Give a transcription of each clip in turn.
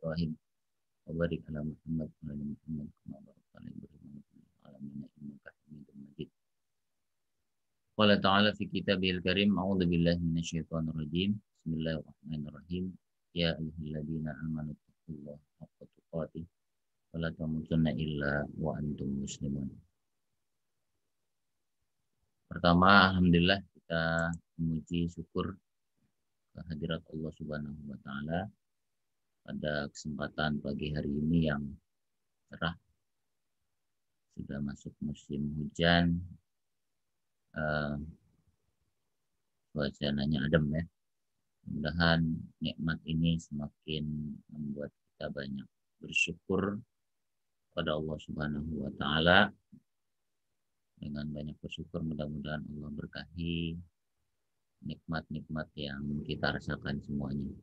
Ibrahim wa barik ala Muhammad wa ala Muhammad kama barakta ala Ibrahim wa ala alamin innaka Hamidum Majid. Qala ta'ala fi kitabil karim a'udzu billahi minasyaitonir rajim. Bismillahirrahmanirrahim. Ya ayyuhalladzina amanu taqullaha haqqa tuqatih wa la tamutunna illa wa antum muslimun. Pertama, alhamdulillah kita memuji syukur kehadirat Allah Subhanahu wa taala pada kesempatan pagi hari ini yang cerah. Sudah masuk musim hujan. Cuacanya adem ya. Mudah-mudahan nikmat ini semakin membuat kita banyak bersyukur pada Allah Subhanahu wa taala. Dengan banyak bersyukur mudah-mudahan Allah berkahi nikmat-nikmat yang kita rasakan semuanya.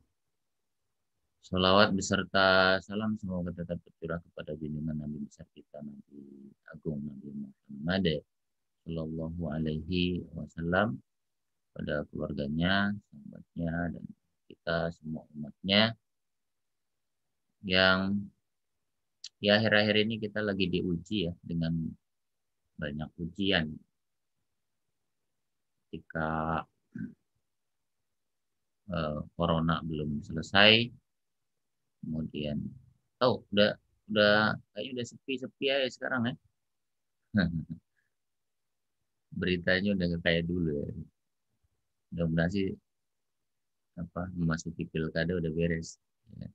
Sholawat beserta salam semoga tetap tercurah kepada junjungan Nabi besar kita Nabi Agung Nabi Muhammad Sallallahu Alaihi Wasallam, pada keluarganya, sahabatnya, dan kita semua umatnya yang ya akhir-akhir ini kita lagi diuji ya dengan banyak ujian. Ketika corona belum selesai, kemudian udah kayaknya udah sepi-sepi aja sekarang ya. Beritanya udah kayak dulu ya. Mudah-mudahan sih memasuki pilkada udah beres ya.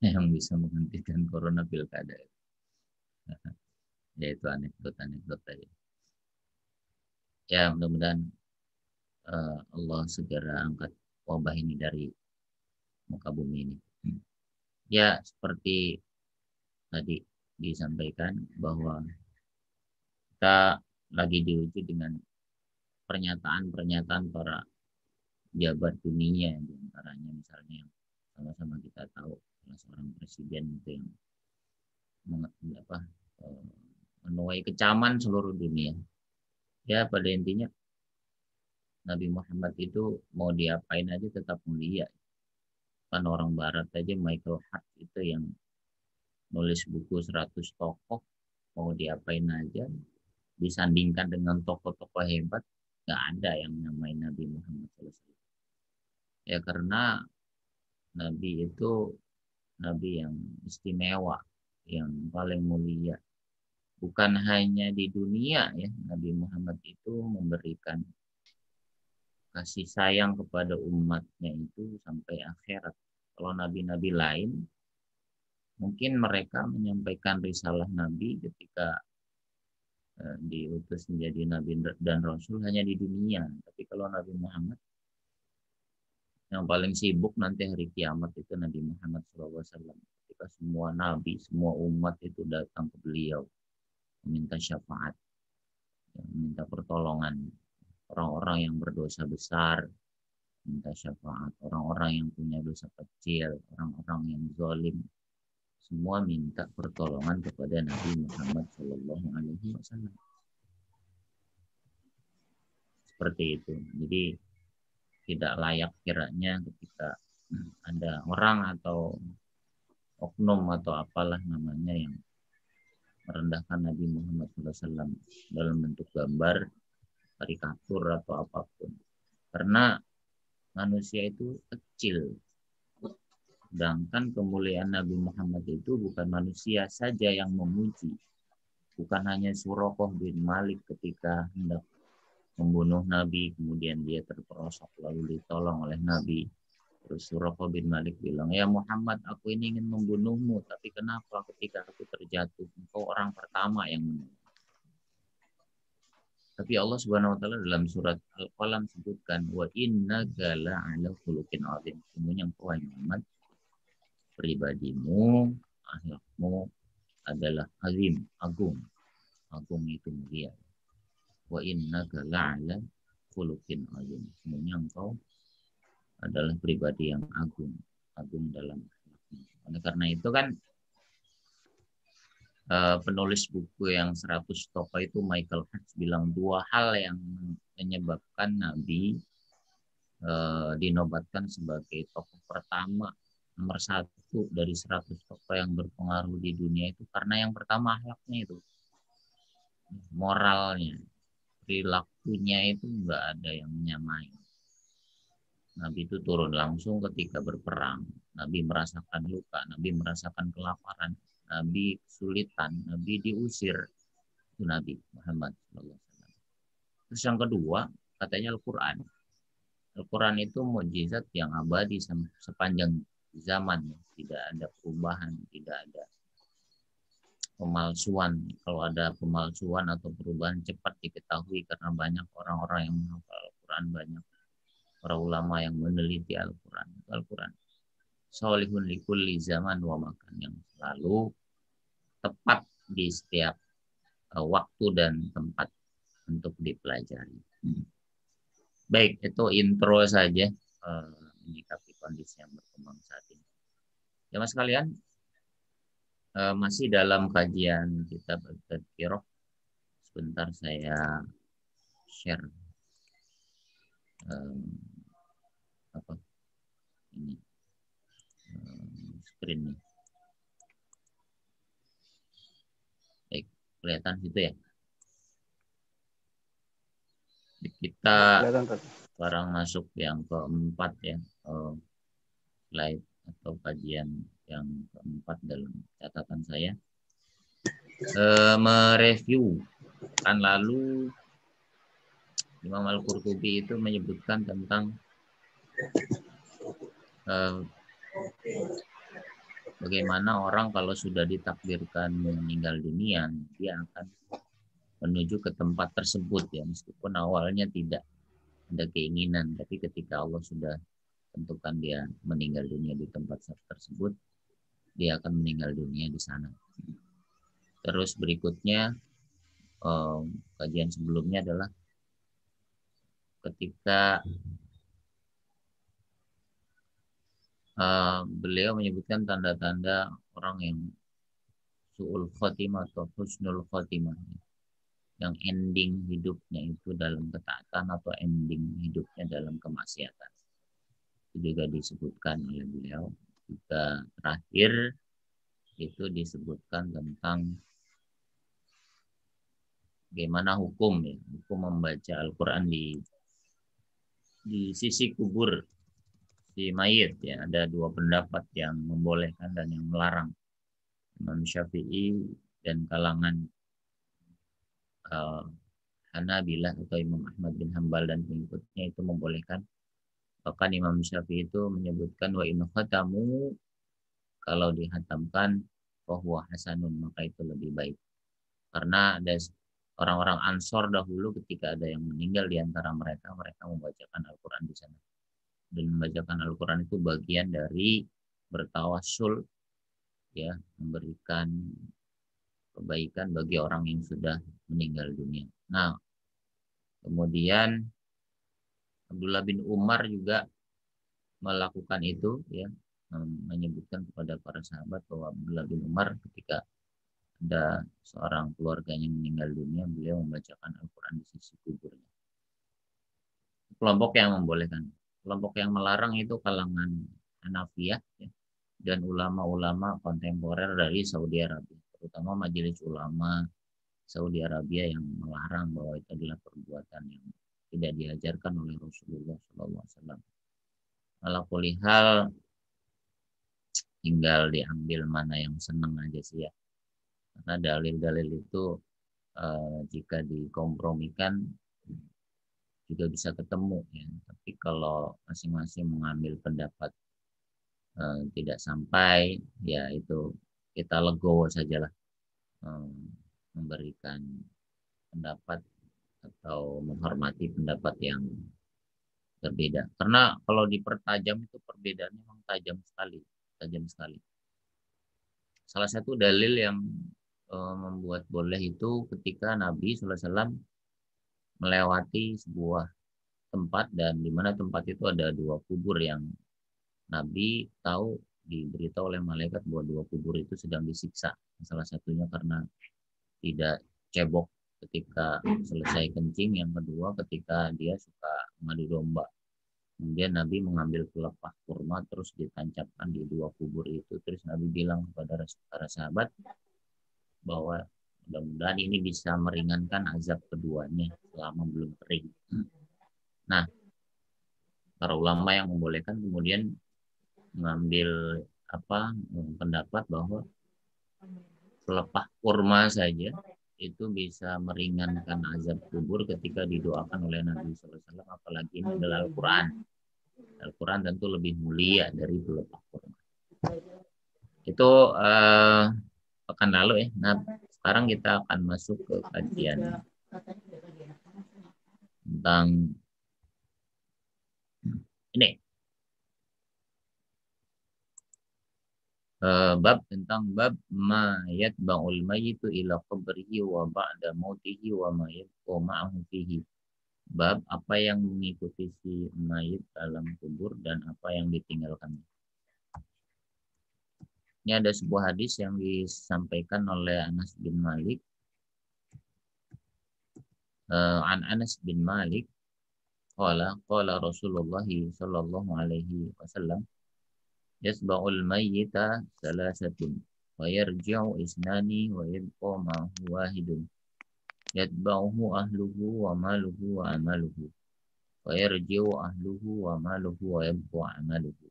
Yang bisa menghentikan corona pilkada. Ya itu anekdot aja. Ya mudah-mudahan Allah segera angkat wabah ini dari muka bumi ini. Ya seperti tadi disampaikan bahwa kita lagi diuji dengan pernyataan-pernyataan para jabat dunia, diantaranya misalnya yang sama-sama kita tahu salah seorang presiden itu yang menuai kecaman seluruh dunia. Ya pada intinya Nabi Muhammad itu mau diapain aja tetap mulia. Kan orang barat aja Michael Hart itu yang nulis buku 100 tokoh, mau diapain aja disandingkan dengan tokoh-tokoh hebat, nggak ada yang namain Nabi Muhammad SAW. Ya karena Nabi itu Nabi yang istimewa, yang paling mulia. Bukan hanya di dunia ya, Nabi Muhammad itu memberikan kasih sayang kepada umatnya itu sampai akhirat. Kalau nabi-nabi lain, mungkin mereka menyampaikan risalah Nabi ketika diutus menjadi Nabi dan Rasul hanya di dunia. Tapi kalau Nabi Muhammad, yang paling sibuk nanti hari kiamat itu Nabi Muhammad SAW. Ketika semua nabi, semua umat itu datang ke beliau, meminta syafaat, meminta pertolongan. Orang-orang yang berdosa besar, minta syafaat. Orang-orang yang punya dosa kecil, orang-orang yang zalim, semua minta pertolongan kepada Nabi Muhammad Shallallahu Alaihi Wasallam. Seperti itu. Jadi tidak layak kiranya ketika ada orang atau oknum atau apalah namanya yang merendahkan Nabi Muhammad SAW dalam bentuk gambar, karikatur atau apapun. Karena manusia itu kecil. Sedangkan kemuliaan Nabi Muhammad itu bukan manusia saja yang memuji. Bukan hanya Suraqah bin Malik ketika hendak membunuh Nabi, kemudian dia terperosok lalu ditolong oleh Nabi. Terus Suraqah bin Malik bilang, ya Muhammad, aku ini ingin membunuhmu, tapi kenapa ketika aku terjatuh, engkau orang pertama yang menolong. Tapi Allah Subhanahu wa taala dalam surat Al-Qalam sebutkan, wa innaka la'ala khuluqin 'adzim. Semuanya engkau Muhammad, pribadimu, akhlakmu adalah azim, agung. Agung itu mulia. Wa innaka la'ala khuluqin 'adzim. Semuanya engkau adalah pribadi yang agung, agung dalam akhlaknya. Oleh karena itu kan penulis buku yang 100 tokoh itu Michael Hart bilang dua hal yang menyebabkan Nabi dinobatkan sebagai tokoh pertama nomor satu dari 100 tokoh yang berpengaruh di dunia itu karena yang pertama akhlaknya itu, moralnya, perilakunya itu nggak ada yang menyamai. Nabi itu turun langsung ketika berperang. Nabi merasakan luka, Nabi merasakan kelaparan, Nabi kesulitan, Nabi diusir. Itu Nabi Muhammad SAW. Terus yang kedua, katanya Al-Quran. Al-Quran itu mukjizat yang abadi sepanjang zaman. Tidak ada perubahan, tidak ada pemalsuan. Kalau ada pemalsuan atau perubahan cepat diketahui karena banyak orang-orang yang menghafal Al-Quran, banyak para ulama yang meneliti Al-Quran. Al-Quran solihun likulli zaman wa makan, yang selalu tepat di setiap waktu dan tempat untuk dipelajari. Baik, itu intro saja menyikapi kondisi yang berkembang saat ini. Ya mas kalian, masih dalam kajian kitab At-Tadhkirah. Sebentar saya share apa ini screen-nya. Baik, kelihatan situ ya. Kita sekarang masuk yang keempat ya, slide atau kajian yang keempat dalam catatan saya. Mereview kan lalu Imam Al-Qurtubi itu menyebutkan tentang bagaimana orang kalau sudah ditakdirkan meninggal dunia, dia akan menuju ke tempat tersebut ya, meskipun awalnya tidak ada keinginan, tapi ketika Allah sudah tentukan dia meninggal dunia di tempat tersebut, dia akan meninggal dunia di sana. Terus berikutnya kajian sebelumnya adalah ketika beliau menyebutkan tanda-tanda orang yang su'ul khotimah atau husnul khotimah, yang ending hidupnya itu dalam ketaatan atau ending hidupnya dalam kemaksiatan. Itu juga disebutkan oleh beliau. Juga terakhir itu disebutkan tentang bagaimana hukum ya, hukum membaca Al-Quran di sisi kubur si mayit ya. Ada dua pendapat yang membolehkan dan yang melarang. Imam Syafi'i dan kalangan Hanabilah atau Imam Ahmad bin Hambal dan pengikutnya itu membolehkan. Bahkan Imam Syafi'i itu menyebutkan wa in khatamu, kalau dihatamkan bahwa hasanun, maka itu lebih baik. Karena ada orang-orang Ansor dahulu ketika ada yang meninggal di antara mereka, mereka membacakan Al-Quran di sana. Dan membacakan Al-Quran itu bagian dari bertawassul ya, memberikan kebaikan bagi orang yang sudah meninggal dunia. Nah, kemudian Abdullah bin Umar juga melakukan itu ya, menyebutkan kepada para sahabat bahwa Abdullah bin Umar ketika ada seorang keluarganya meninggal dunia, beliau membacakan Al-Quran di sisi kuburnya. Kelompok yang membolehkan. Kelompok yang melarang itu kalangan Hanafiyah ya, dan ulama-ulama kontemporer dari Saudi Arabia, terutama Majelis Ulama Saudi Arabia yang melarang bahwa itu adalah perbuatan yang tidak diajarkan oleh Rasulullah SAW. Ala kulli hal, tinggal diambil mana yang senang aja sih ya. Karena dalil-dalil itu jika dikompromikan juga bisa ketemu ya. Tapi kalau masing-masing mengambil pendapat tidak sampai, ya itu kita legowo sajalah memberikan pendapat atau menghormati pendapat yang berbeda. Karena kalau dipertajam itu perbedaannya memang tajam sekali, tajam sekali. Salah satu dalil yang membuat boleh itu ketika Nabi SAW melewati sebuah tempat, dan di mana tempat itu ada dua kubur yang Nabi tahu, diberitahu oleh malaikat bahwa dua kubur itu sedang disiksa. Salah satunya karena tidak cebok ketika selesai kencing, yang kedua ketika dia suka mengadu domba. Kemudian Nabi mengambil pelepah kurma terus ditancapkan di dua kubur itu. Terus Nabi bilang kepada para sahabat bahwa mudah-mudahan ini bisa meringankan azab keduanya selama belum kering. Nah, para ulama yang membolehkan kemudian mengambil pendapat bahwa pelepah kurma saja itu bisa meringankan azab kubur ketika didoakan oleh Nabi SAW, apalagi ini adalah Al-Quran. Al-Quran tentu lebih mulia dari pelepah kurma. Itu pekan lalu ya. Nah, sekarang kita akan masuk ke kajian tentang ini. Bab tentang bab mayat bangul mayitu ila qabrihi wa ba'da mautihi wa mayat wa ma'ahu fihi. Bab apa yang mengikuti si mayit dalam kubur dan apa yang ditinggalkannya. Ini ada sebuah hadis yang disampaikan oleh Anas bin Malik. An Anas bin Malik qala Rasulullah sallallahu alaihi wasallam yasba'ul mayyita salasatun wa yarji'u isnani wa yabqa ma'hu wahidun yatba'uhu ahluhu wa maluhu wa amaluhu wa yarji'u ahluhu wa maluhu wa yabqa amaluhu.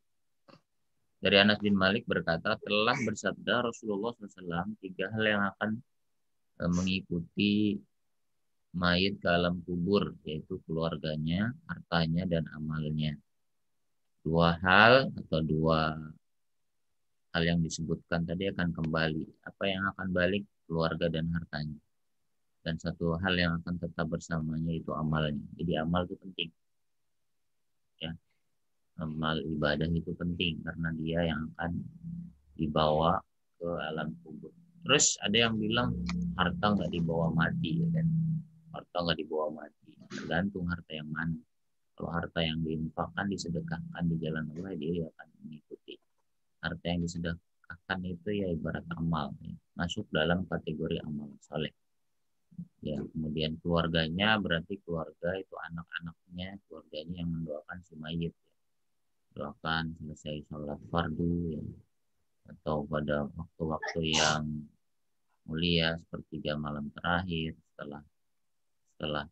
Dari Anas bin Malik berkata, telah bersabda Rasulullah SAW 3 hal yang akan mengikuti mayit ke alam kubur, yaitu keluarganya, hartanya, dan amalnya. 2 hal atau 2 hal yang disebutkan tadi akan kembali. Apa yang akan balik? Keluarga dan hartanya. Dan 1 hal yang akan tetap bersamanya itu amalnya. Jadi amal itu penting. Ya. Amal ibadah itu penting karena dia yang akan dibawa ke alam kubur. Terus ada yang bilang harta nggak dibawa mati, ya kan? Harta nggak dibawa mati. Tergantung harta yang mana. Kalau harta yang diinfakkan, disedekahkan di jalan Allah, dia akan mengikuti. Harta yang disedekahkan itu ya ibarat amal, ya. Masuk dalam kategori amal soleh. Ya, kemudian keluarganya berarti keluarga itu anak-anaknya, keluarganya yang mendoakan si mayit. Ya. Doakan selesai sholat fardu, ya. Atau pada waktu-waktu yang mulia sepertiga malam terakhir setelah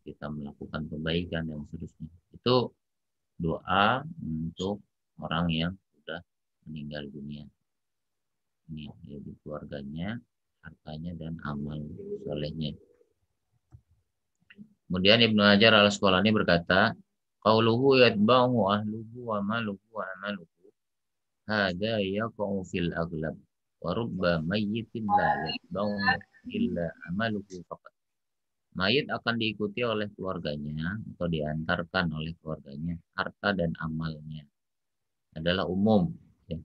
kita melakukan kebaikan dan seterusnya. Itu doa untuk orang yang sudah meninggal dunia. Ini yaitu keluarganya, hartanya, dan amal solehnya. Kemudian Ibnu Hajar al-Asqalani berkata, qauluhu yatba'u ahluhu wa maluhu wa amaluhu hada yaqa'u fil aghlab wa rubba mayyitin la yatba'u illa amaluhu faqat. Mayit akan diikuti oleh keluarganya atau diantarkan oleh keluarganya, harta dan amalnya adalah umum. Ya.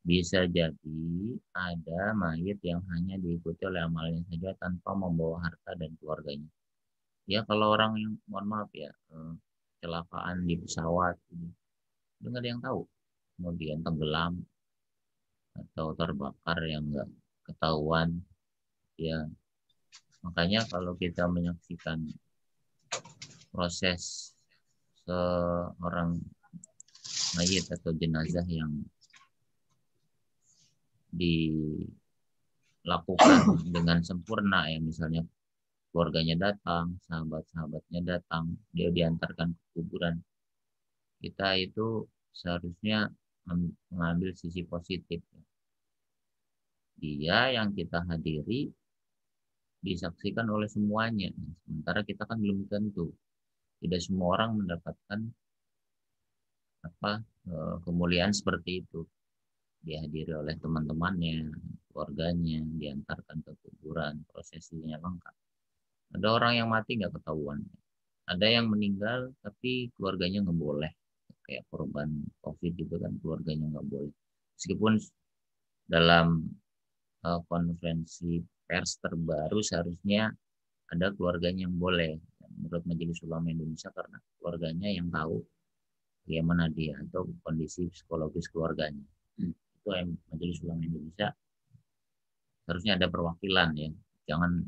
Bisa jadi ada mayit yang hanya diikuti oleh amalnya saja tanpa membawa harta dan keluarganya. Ya kalau orang yang, mohon maaf ya, kecelakaan di pesawat, nggak ada yang tahu. Kemudian tenggelam atau terbakar yang nggak ketahuan. Ya, makanya kalau kita menyaksikan proses seorang mayit atau jenazah yang dilakukan dengan sempurna, ya misalnya keluarganya datang, sahabat-sahabatnya datang, dia diantarkan ke kuburan, kita itu seharusnya mengambil sisi positif. Dia yang kita hadiri disaksikan oleh semuanya, sementara kita kan belum tentu. Tidak semua orang mendapatkan kemuliaan seperti itu. Dihadiri oleh teman-temannya, keluarganya, diantarkan ke kuburan, prosesinya lengkap. Ada orang yang mati nggak ketahuan. Ada yang meninggal tapi keluarganya nggak boleh. Kayak korban COVID itu kan keluarganya nggak boleh. Meskipun dalam konferensi pers terbaru seharusnya ada keluarganya yang boleh. Menurut Majelis Ulama Indonesia karena keluarganya yang tahu bagaimana dia atau kondisi psikologis keluarganya. Itu Majelis Ulama Indonesia harusnya ada perwakilan ya. Jangan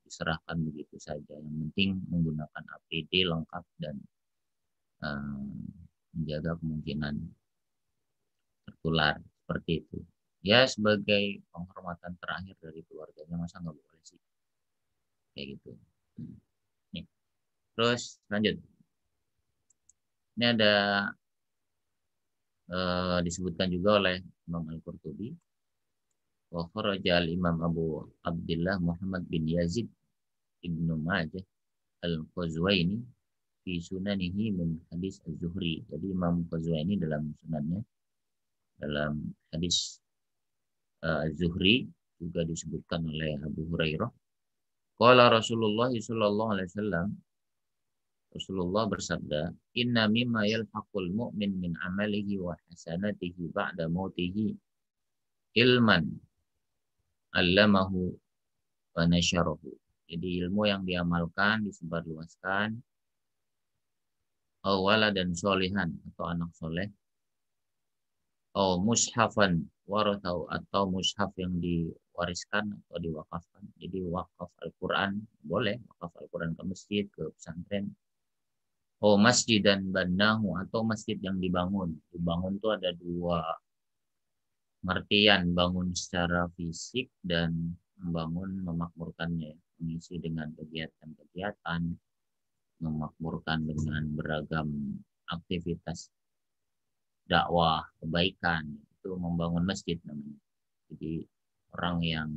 diserahkan begitu saja. Yang penting menggunakan APD lengkap dan eh, menjaga kemungkinan tertular seperti itu. Ya sebagai penghormatan terakhir dari keluarganya, masa nggak boleh sih kayak gitu. Nih, terus lanjut. Ini ada disebutkan juga oleh Imam Al-Qurtubi. Wa kharaja al-Imam Abu Abdullah Muhammad bin Yazid Ibnu Majah Al-Qazwaini fi sunanihi min hadis Az-Zuhri. Jadi Imam Qazwaini dalam sunannya, dalam hadis Az-Zuhri juga disebutkan oleh Abu Hurairah. Qala Rasulullah sallallahu alaihi wasallam, Rasulullah bersabda, "Inna mimma yalhaqul mu'min min amalihi wa hasanatihi ba'da mautihi ilman 'allamahu wa nasyarahu." Jadi ilmu yang diamalkan, disebarluaskan, awala dan solihan atau anak soleh, atau mushafan waratau atau mushaf yang diwariskan atau diwakafkan. Jadi wakaf Al-Quran boleh, wakaf Al-Quran ke masjid, ke pesantren. Oh masjid dan banahu atau masjid yang dibangun. Dibangun itu ada dua pengertian, bangun secara fisik dan membangun memakmurkannya, mengisi dengan kegiatan-kegiatan, memakmurkan dengan beragam aktivitas dakwah kebaikan, itu membangun masjid namanya. Jadi orang yang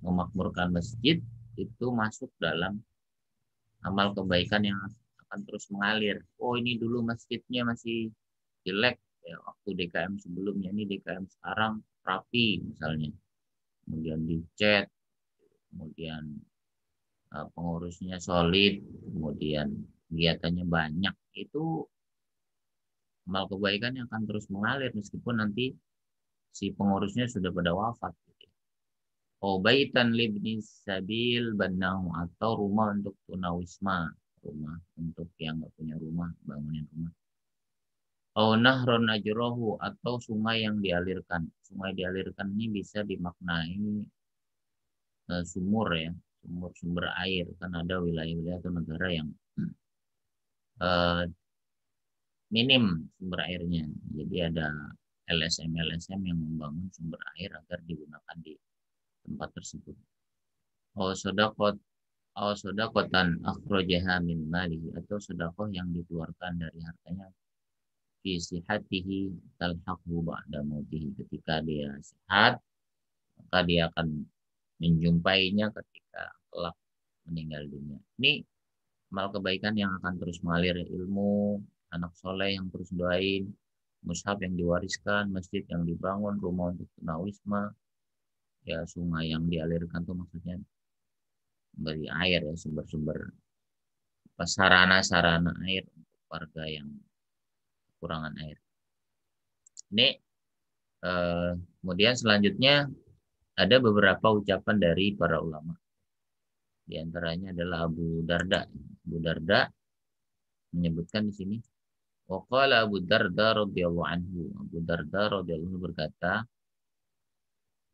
memakmurkan masjid itu masuk dalam amal kebaikan yang akan terus mengalir. Oh ini dulu masjidnya masih jelek ya, waktu DKM sebelumnya, ini DKM sekarang rapi misalnya, kemudian dicat, kemudian pengurusnya solid, kemudian kegiatannya banyak, itu amal kebaikan yang akan terus mengalir meskipun nanti si pengurusnya sudah pada wafat. Oh baitan libni sabil banahu atau rumah untuk tunawisma, rumah untuk yang nggak punya rumah, bangunin rumah. Oh nahron ajrohu atau sungai yang dialirkan. Sungai dialirkan ini bisa dimaknai sumur ya, sumber air. Kan ada wilayah-wilayah atau negara yang uh, minim sumber airnya. Jadi ada LSM yang membangun sumber air agar digunakan di tempat tersebut. Oh sodakot, oh sodakotan akhrojaha min malihi atau sodakoh yang dikeluarkan dari hartanya fi sihatihi talhaqhu ba'da mautihi, ketika dia sehat maka dia akan menjumpainya ketika kelak meninggal dunia. Ini amal kebaikan yang akan terus mengalir, ilmu, anak soleh yang terus doain, mushaf yang diwariskan, masjid yang dibangun, rumah untuk tunawisma, ya sungai yang dialirkan tuh maksudnya beri air ya, sumber-sumber sarana-sarana air untuk warga yang kekurangan air. Ini kemudian selanjutnya ada beberapa ucapan dari para ulama. Di antaranya adalah Abu Darda. Abu Darda menyebutkan di sini, waqala Abu Darda radhiyallahu anhu. Abu Darda radhiyallahu anhu berkata,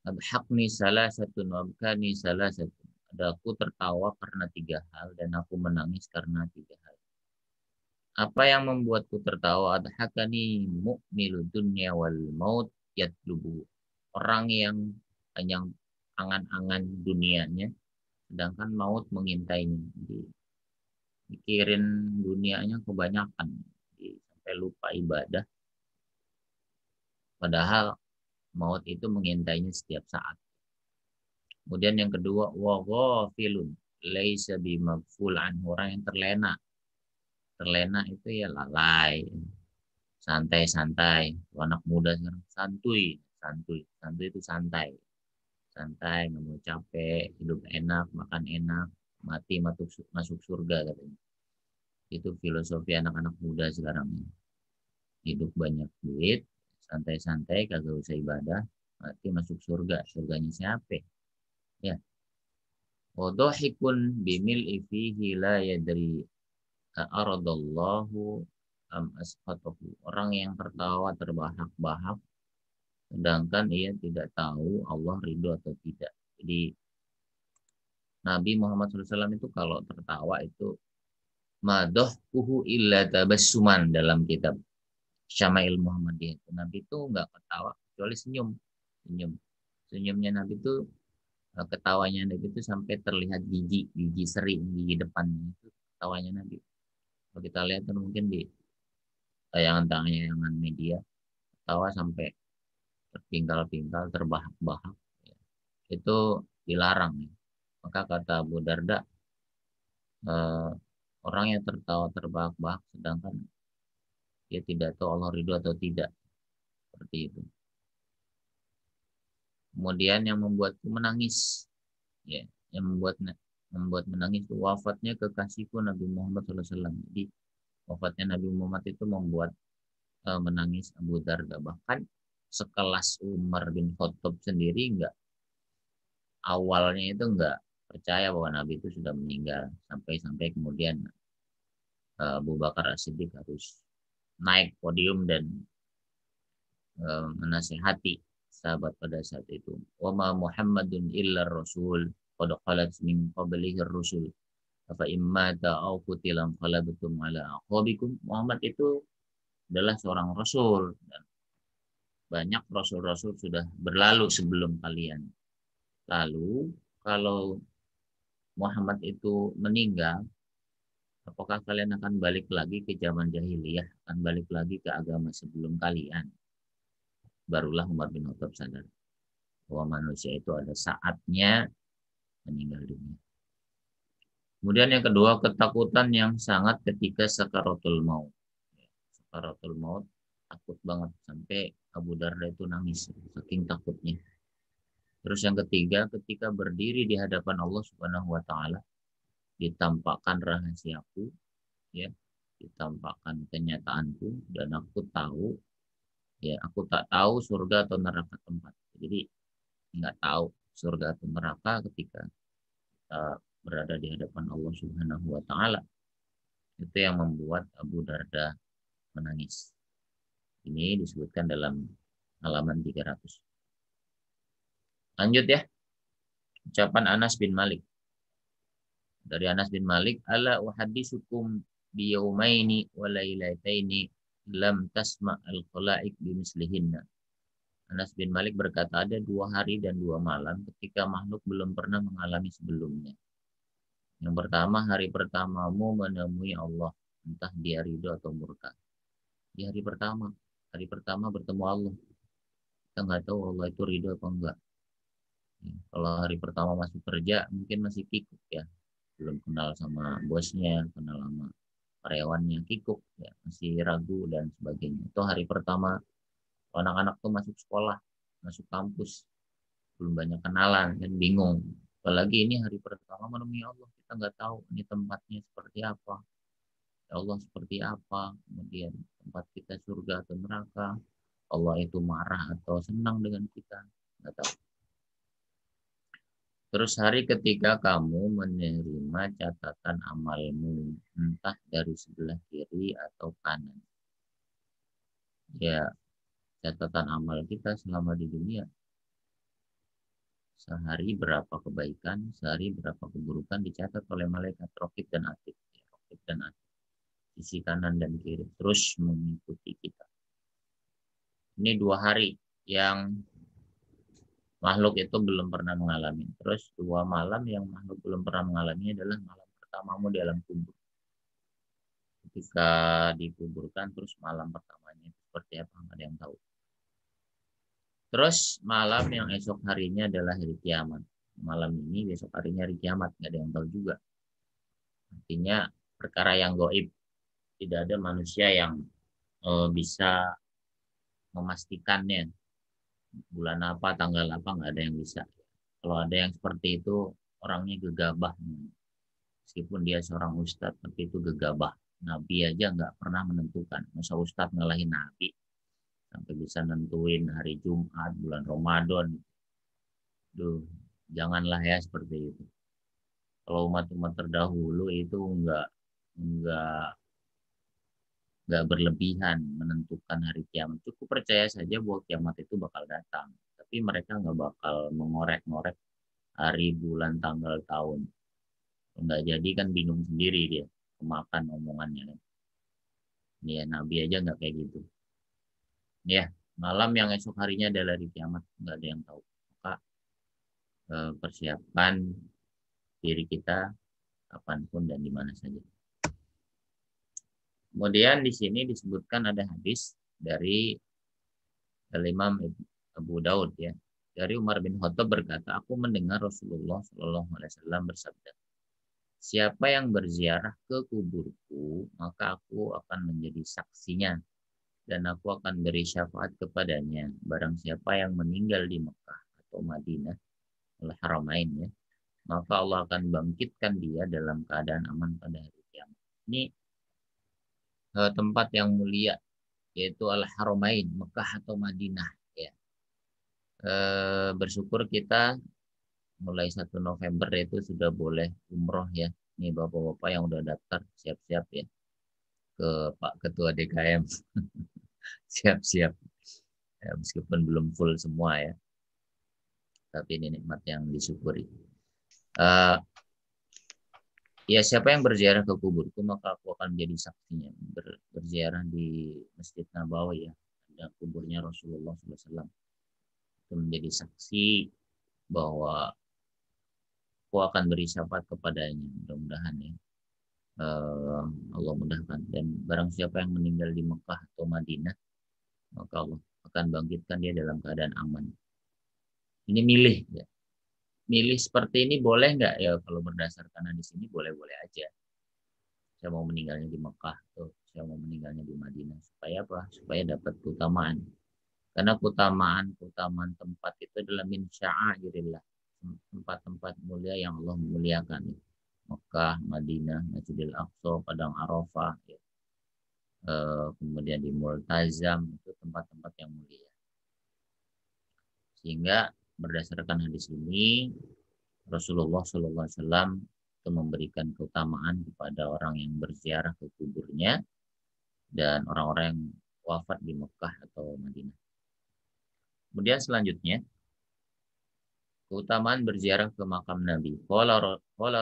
"Adhaqni salasatun wa abkani salasatun." Aku tertawa karena tiga hal dan aku menangis karena tiga hal. Apa yang membuatku tertawa? Adhaqani mu'milu dunya wal maut yatlubu. Orang yang panjang angan-angan dunianya sedangkan maut mengintainya. Jadi mikirin dunianya kebanyakan, jadi sampai lupa ibadah, padahal maut itu mengintainya setiap saat. Kemudian yang kedua, wa ghafilun laisa bimaghful an, orang yang terlena. Terlena itu ya lalai, santai-santai. Anak muda sekarang santuy, santuy, santuy itu santai, santai, nggak mau capek, hidup enak, makan enak, mati masuk surga katanya. Itu filosofi anak-anak muda sekarang. Hidup banyak duit, santai-santai, kagak usah ibadah, mati masuk surga. Surganya siapa? Ya. Wadhahikun bimil fihi la yadri aradallahu am asqatahu. Orang yang tertawa terbahak-bahak sedangkan ia tidak tahu Allah ridho atau tidak. Jadi Nabi Muhammad SAW itu kalau tertawa itu madhkuhu illa tabassuman dalam kitab Syama'il Muhammadiyah. Nabi itu nggak ketawa kecuali senyum. Senyum. Senyumnya Nabi itu ketawanya Nabi itu sampai terlihat gigi seri, gigi depannya itu ketawanya Nabi. Kalau kita lihat kan mungkin di tayangan-tayangan media, ketawa sampai terpingkal-pingkal, terbahak-bahak. Itu dilarang. Ya. Maka kata Abu Darda, eh, orang yang tertawa terbahak-bahak sedangkan dia tidak tahu Allah ridho atau tidak. Seperti itu. Kemudian yang membuatku menangis, ya, yang membuat menangis itu wafatnya kekasihku Nabi Muhammad SAW. Jadi wafatnya Nabi Muhammad itu membuat menangis Abu Darda. Bahkan sekelas Umar bin Khattab sendiri enggak, awalnya itu enggak percaya bahwa Nabi itu sudah meninggal, sampai kemudian Abu Bakar As-Siddiq harus naik podium dan menasihati sahabat pada saat itu. Wa ma Muhammadun illa rasul qad khalat min qablihi ar-rusul fa imma ta'aw qutilan qalabtum ala aqabikum. Muhammad itu adalah seorang rasul dan banyak rasul-rasul sudah berlalu sebelum kalian. Lalu kalau Muhammad itu meninggal, apakah kalian akan balik lagi ke zaman jahiliyah, akan balik lagi ke agama sebelum kalian? Barulah Umar bin Khattab sadar bahwa manusia itu ada saatnya meninggal dunia. Kemudian yang kedua, ketakutan yang sangat ketika sakaratul maut. Sakaratul maut, takut banget sampai Abu Darda itu nangis saking takutnya. Terus yang ketiga, ketika berdiri di hadapan Allah Subhanahu wa taala, ditampakkan rahasiaku, ya, ditampakkan kenyataanku dan aku tahu, ya, aku tak tahu surga atau neraka tempat. Jadi nggak tahu surga atau neraka ketika berada di hadapan Allah Subhanahu wa taala. Itu yang membuat Abu Darda menangis. Ini disebutkan dalam halaman 300. Lanjut ya. Ucapan Anas bin Malik. Dari Anas bin Malik, ala uhaddisukum biyaumaini wa lailataini lam tasma al-khalaik bimislihinna. Anas bin Malik berkata, ada 2 hari dan 2 malam ketika makhluk belum pernah mengalami sebelumnya. Yang pertama, hari pertamamu menemui Allah, entah dia ridho atau murka. Di hari pertama bertemu Allah. Kita nggak tahu Allah itu ridho atau enggak. Kalau hari pertama masuk kerja, mungkin masih kikuk ya. Belum kenal sama bosnya, kenal sama karyawannya, kikuk ya, masih ragu dan sebagainya. Itu hari pertama anak-anak tuh masuk sekolah, masuk kampus, belum banyak kenalan dan bingung. Apalagi ini hari pertama menemui Allah, kita nggak tahu ini tempatnya seperti apa, ya Allah seperti apa, kemudian tempat kita surga atau neraka, Allah itu marah atau senang dengan kita, nggak tahu. Terus hari ketika kamu menerima catatan amalmu, entah dari sebelah kiri atau kanan. Ya, catatan amal kita selama di dunia. Sehari berapa kebaikan, sehari berapa keburukan dicatat oleh malaikat Raqib dan Atid. Raqib dan Atid. Sisi kanan dan kiri. Terus mengikuti kita. Ini 2 hari yang makhluk itu belum pernah mengalami. Terus 2 malam yang makhluk belum pernah mengalami adalah malam pertamamu di alam kubur. Ketika dikuburkan, terus malam pertamanya seperti apa, nggak ada yang tahu. Terus malam yang esok harinya adalah hari kiamat. Malam ini, besok harinya hari kiamat, nggak ada yang tahu juga. Artinya perkara yang gaib, tidak ada manusia yang bisa memastikannya. Bulan apa, tanggal apa, nggak ada yang bisa. Kalau ada yang seperti itu, orangnya gegabah. Meskipun dia seorang ustadz, tapi itu gegabah. Nabi aja nggak pernah menentukan. Masa ustadz ngalahin Nabi? Sampai bisa nentuin hari Jumat, bulan Ramadan. Duh, janganlah ya seperti itu. Kalau umat-umat terdahulu itu nggak nggak berlebihan menentukan hari kiamat. Cukup percaya saja bahwa kiamat itu bakal datang. Tapi mereka nggak bakal mengorek-ngorek hari, bulan, tanggal, tahun. Nggak jadi kan bingung sendiri dia. kemakan omongannya. Ya, Nabi aja nggak kayak gitu. Ya, malam yang esok harinya adalah hari kiamat, nggak ada yang tahu. Maka persiapkan diri kita kapanpun dan di mana saja. Kemudian di sini disebutkan ada hadis dari Imam Abu Daud ya. Dari Umar bin Khattab berkata, aku mendengar Rasulullah Shallallahu Alaihi Wasallam bersabda, siapa yang berziarah ke kuburku, maka aku akan menjadi saksinya dan aku akan beri syafaat kepadanya. Barang siapa yang meninggal di Mekah atau Madinah, Al-Haramain ya, maka Allah akan bangkitkan dia dalam keadaan aman pada hari kiamat. Ini tempat yang mulia, yaitu Al-Haramain, Mekah atau Madinah. Ya. Bersyukur kita mulai 1 November itu sudah boleh umroh ya. Ini bapak-bapak yang udah daftar, siap-siap ya ke Pak Ketua DKM. Siap-siap. Ya, meskipun belum full semua ya. Tapi ini nikmat yang disyukuri. Ya siapa yang berziarah ke kuburku maka aku akan menjadi saksinya. Berziarah di Masjid Nabawi ya, ada kuburnya Rasulullah SAW. Itu menjadi saksi bahwa aku akan beri syafaat kepadanya. Mudah-mudahan ya Allah mudahkan. Dan barang siapa yang meninggal di Mekah atau Madinah maka Allah akan bangkitkan dia dalam keadaan aman. Ini milih ya. Milih seperti ini boleh nggak ya? Kalau berdasarkan hadis ini boleh-boleh aja. Saya mau meninggalnya di Mekah atau saya mau meninggalnya di Madinah. Supaya apa? Supaya dapat keutamaan. Karena keutamaan tempat itu adalah min sya'airillah. Tempat-tempat mulia yang Allah muliakan. Mekah, Madinah, Masjidil Aqsa, Padang Arafah, ya. Kemudian di Multazam, itu tempat-tempat yang mulia. Sehingga berdasarkan hadis ini, Rasulullah SAW itu memberikan keutamaan kepada orang yang berziarah ke kuburnya dan orang-orang yang wafat di Mekah atau Madinah. Kemudian selanjutnya, keutamaan berziarah ke makam Nabi. Qala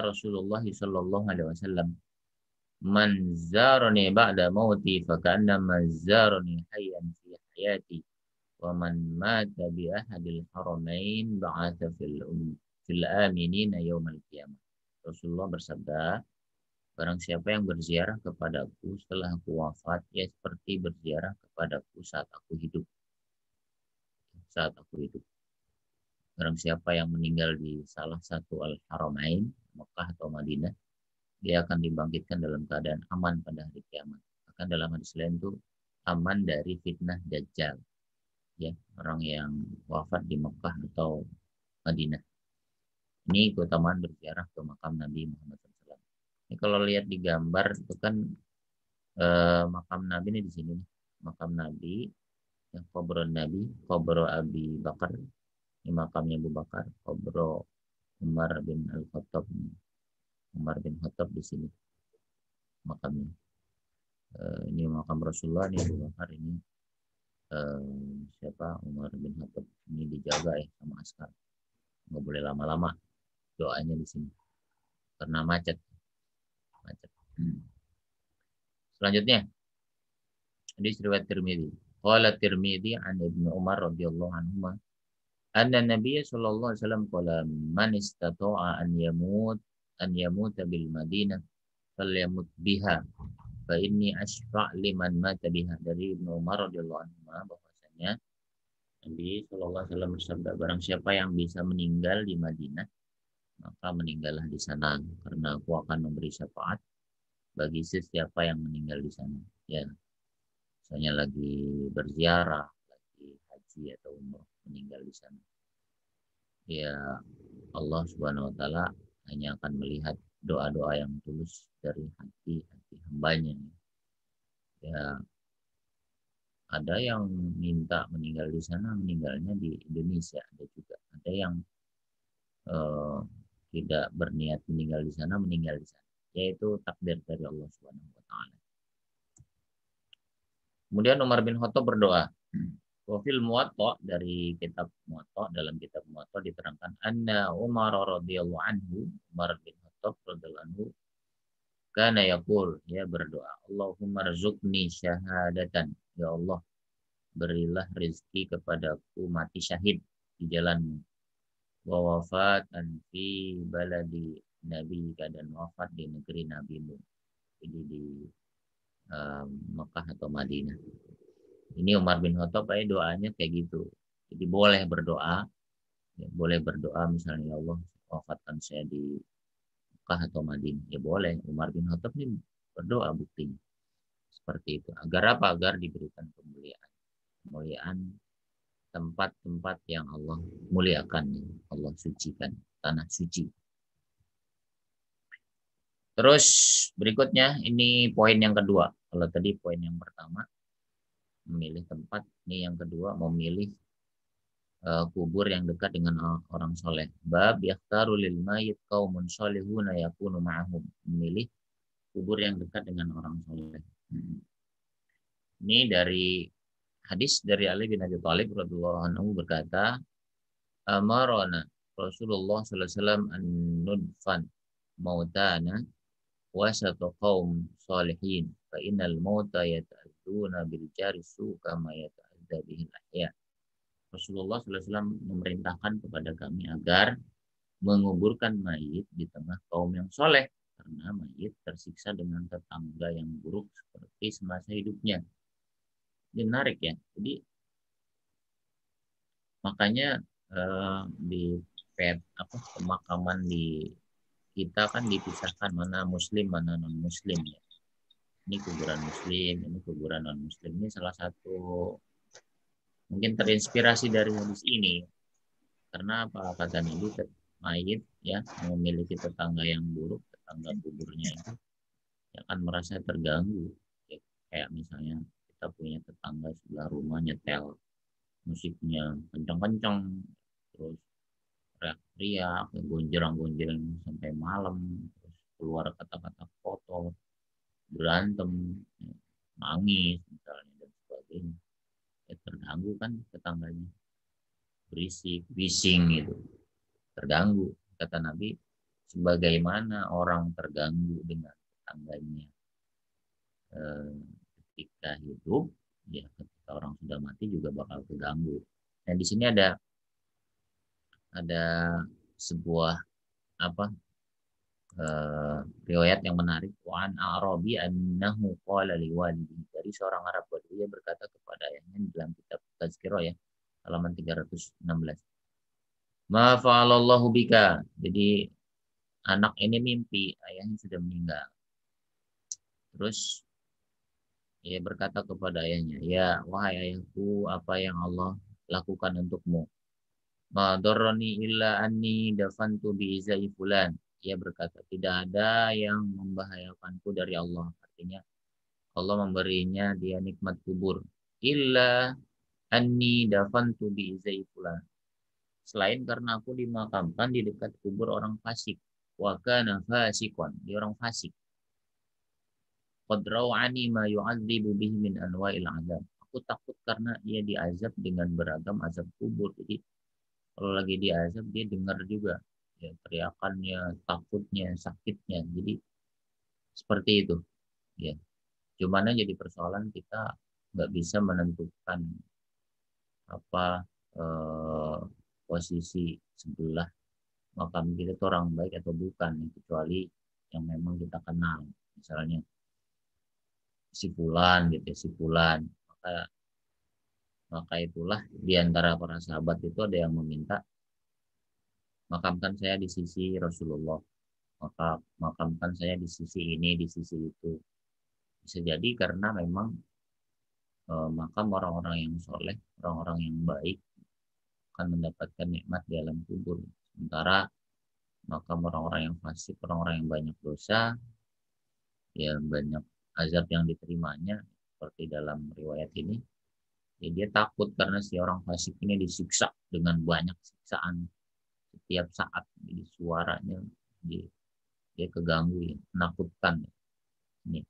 Rasulullah sallallahu alaihi wasallam, "Man zarani ba'da mauti faka'annama zarani hayyan fi hayati, wa man mata bi ahadil haramain ba'atha fil aminina yaumal qiyamah." Rasulullah bersabda, barang siapa yang berziarah kepadaku setelah aku wafat, ya seperti berziarah kepadaku saat aku hidup. Saat aku hidup. Barang siapa yang meninggal di salah satu Al-Haramain, Mekah atau Madinah, dia akan dibangkitkan dalam keadaan aman pada hari kiamat. Akan dalam hadis lain itu aman dari fitnah Dajjal. Ya, orang yang wafat di Mekah atau Madinah. Ini keutamaan berziarah ke makam Nabi Muhammad SAW. Ini kalau lihat di gambar itu kan makam Nabi ini di sini. Makam Nabi, yang kubur Nabi, kubur Abi Bakar. Ini makamnya Abu Bakar, kubur Umar bin Al-Khattab. Umar bin Khattab di sini makamnya. Ini makam Rasulullah, ini Abu Bakar, ini siapa? Umar bin Khattab. Ini dijaga ya sama askar. Nggak boleh lama-lama doanya di sini karena macet. Selanjutnya, hadis riwayat Tirmidzi. Qala Tirmidzi an Ibnu Umar radhiyallahu anhu anna Nabiy sallallahu alaihi wasallam qala man istata'a an yamut bil Madinah falyamut biha fa inni asfa' liman mata biha. Dari Ibnu Umar radhiyallahu anhu bahwasanya Nabi sallallahu alaihi wasallam bersabda, barang siapa yang bisa meninggal di Madinah maka meninggallah di sana karena aku akan memberi syafaat bagi sesiapa yang meninggal di sana. Ya, misalnya lagi berziarah, lagi haji atau umroh meninggal di sana. Ya, Allah Subhanahu wa taala hanya akan melihat doa-doa yang tulus dari hati hambanya. Ya, ada yang minta meninggal di sana, meninggalnya di Indonesia, ada juga. Ada yang eh, tidak berniat meninggal di sana, meninggal di sana. Yaitu takdir dari Allah Subhanahu wa taala. Kemudian Umar bin Khattab berdoa. Wafil Muwatta, dari kitab Muwatta, dalam kitab Muwatta diterangkan anna Umar radhiyallahu anhu, Umar bin Khattab radhiyallahu anhu Kana yaqul, ya berdoa, Allahumma rzuqni syahadatan. Ya Allah, berilah rezeki kepadaku mati syahid di jalanmu. Wa wafatan fi baladi nabi, dan wafat di negeri nabimu. Jadi di Mekah atau Madinah. Ini Umar bin Khattab doanya kayak gitu. Jadi boleh berdoa, ya, boleh berdoa misalnya, ya Allah wafatkan saya di Mekah atau Madinah. Ya boleh. Umar bin Khattab ini berdoa buktinya seperti itu. Agar apa? Agar diberikan kemuliaan. Kemuliaan tempat-tempat yang Allah muliakan, Allah sucikan, tanah suci. Terus berikutnya ini poin yang kedua. Kalau tadi poin yang pertama memilih tempat, ini yang kedua memilih kubur yang dekat dengan orang soleh. Bab yakhtaru lil mayit qaumun sholihuna yakunu ma'ahum. Memilih kubur yang dekat dengan orang soleh. Ini dari hadis dari Ali bin Abi Thalib radhiyallahu anhu berkata, amarona Rasulullah sallallahu alaihi wasallam an nudfan mautana wasatu qaum salihin fa innal mauta yata'adzuna bil jarisu kama yata'adza bihil ahya. Rasulullah SAW memerintahkan kepada kami agar menguburkan mayit di tengah kaum yang soleh, karena mayit tersiksa dengan tetangga yang buruk seperti semasa hidupnya. Ini menarik ya. Jadi makanya di pemakaman di kita kan dipisahkan mana muslim mana non muslim ya. Ini kuburan muslim, ini kuburan non muslim. Ini salah satu mungkin terinspirasi dari hadis ini. Karena apa kata Nabi, mayit ya memiliki tetangga yang buruk, tetangga kuburnya itu akan merasa terganggu. Ya, kayak misalnya kita punya tetangga sebelah rumah nyetel musiknya kencang-kencang, terus teriak-teriak, gonjreng-gonjreng sampai malam, terus keluar kata-kata kotor, berantem, ya, nangis misalnya dan sebagainya. Ya, terganggu kan tetangganya, berisik, bising gitu, terganggu. Kata Nabi, sebagaimana orang terganggu dengan tetangganya ketika hidup, ya ketika orang sudah mati juga bakal terganggu. Dan di sini ada sebuah apa riwayat yang menarik, wan Arabi annahu qala liwalidihi, dari seorang Arab Badui, dia berkata kepada ayahnya dalam kitab Tazkirah ya, halaman 316. Ma fa'alallahu bika. Jadi anak ini mimpi ayahnya sudah meninggal. Terus ia berkata kepada ayahnya, ya wahai ayahku, apa yang Allah lakukan untukmu? Ma darrani illa anni dafantu bi izai fulan. Ia berkata, tidak ada yang membahayakanku dari Allah. Artinya Allah memberinya dia nikmat kubur. Illa anni dafantu bi izai fulan. Selain karena aku dimakamkan di dekat kubur orang fasik. Wa kana fasikon, dia orang fasik. Qad raw'ani ma yu'adzibu bihi min anwa'il azab. Aku takut karena dia diazab dengan beragam azab kubur. Jadi kalau lagi diazab dia dengar juga ya teriakannya, takutnya, sakitnya. Jadi seperti itu. Ya, cuman jadi persoalan kita nggak bisa menentukan apa posisi sebelah makam kita itu orang baik atau bukan, kecuali yang memang kita kenal. Misalnya si fulan gitu ya, si fulan. Maka itulah di antara para sahabat itu ada yang meminta, makamkan saya di sisi Rasulullah, maka makamkan saya di sisi ini, di sisi itu. Bisa jadi karena memang makam orang-orang yang soleh, orang-orang yang baik akan mendapatkan nikmat di alam kubur. Sementara makam orang-orang yang fasik, orang-orang yang banyak dosa, ya banyak azab yang diterimanya. Seperti dalam riwayat ini, ya dia takut karena si orang fasik ini disiksa dengan banyak siksaan setiap saat. Jadi suaranya dia keganggu ya, menakutkan. Ini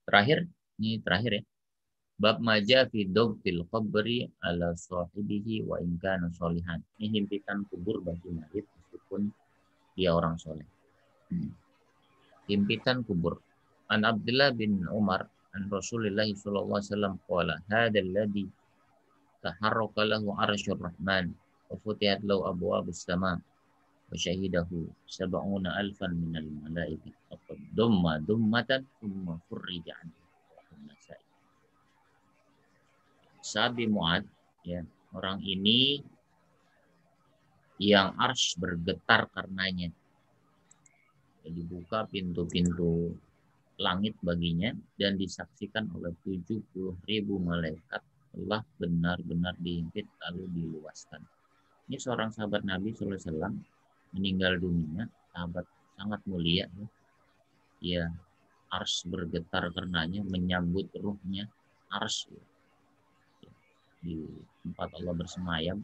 terakhir, ini terakhir ya. Bab maja fi fil qabri ala sahibihi wa in kana sholihan. Ini himpitan kubur bagi mayit meskipun dia orang soleh. Himpitan kubur. An Abdullah bin Umar an Rasulullah sallallahu alaihi wasallam qala hadzal ladzi taharraka lahu arsyur rahman wa futihat lahu abwabus sama wa syahidahu sab'una alfan minal malaikati faqad dumma dummatan thumma furrija anhu. Sa'ad bin Mu'adz, ya, orang ini yang arsy bergetar karenanya. Dibuka pintu-pintu langit baginya dan disaksikan oleh 70.000 malaikat telah benar-benar dihimpit lalu diluaskan. Ini seorang sahabat Nabi SAW meninggal dunia, sahabat sangat mulia. Ya, arsy bergetar karenanya, menyambut ruhnya arsy di tempat Allah bersemayam.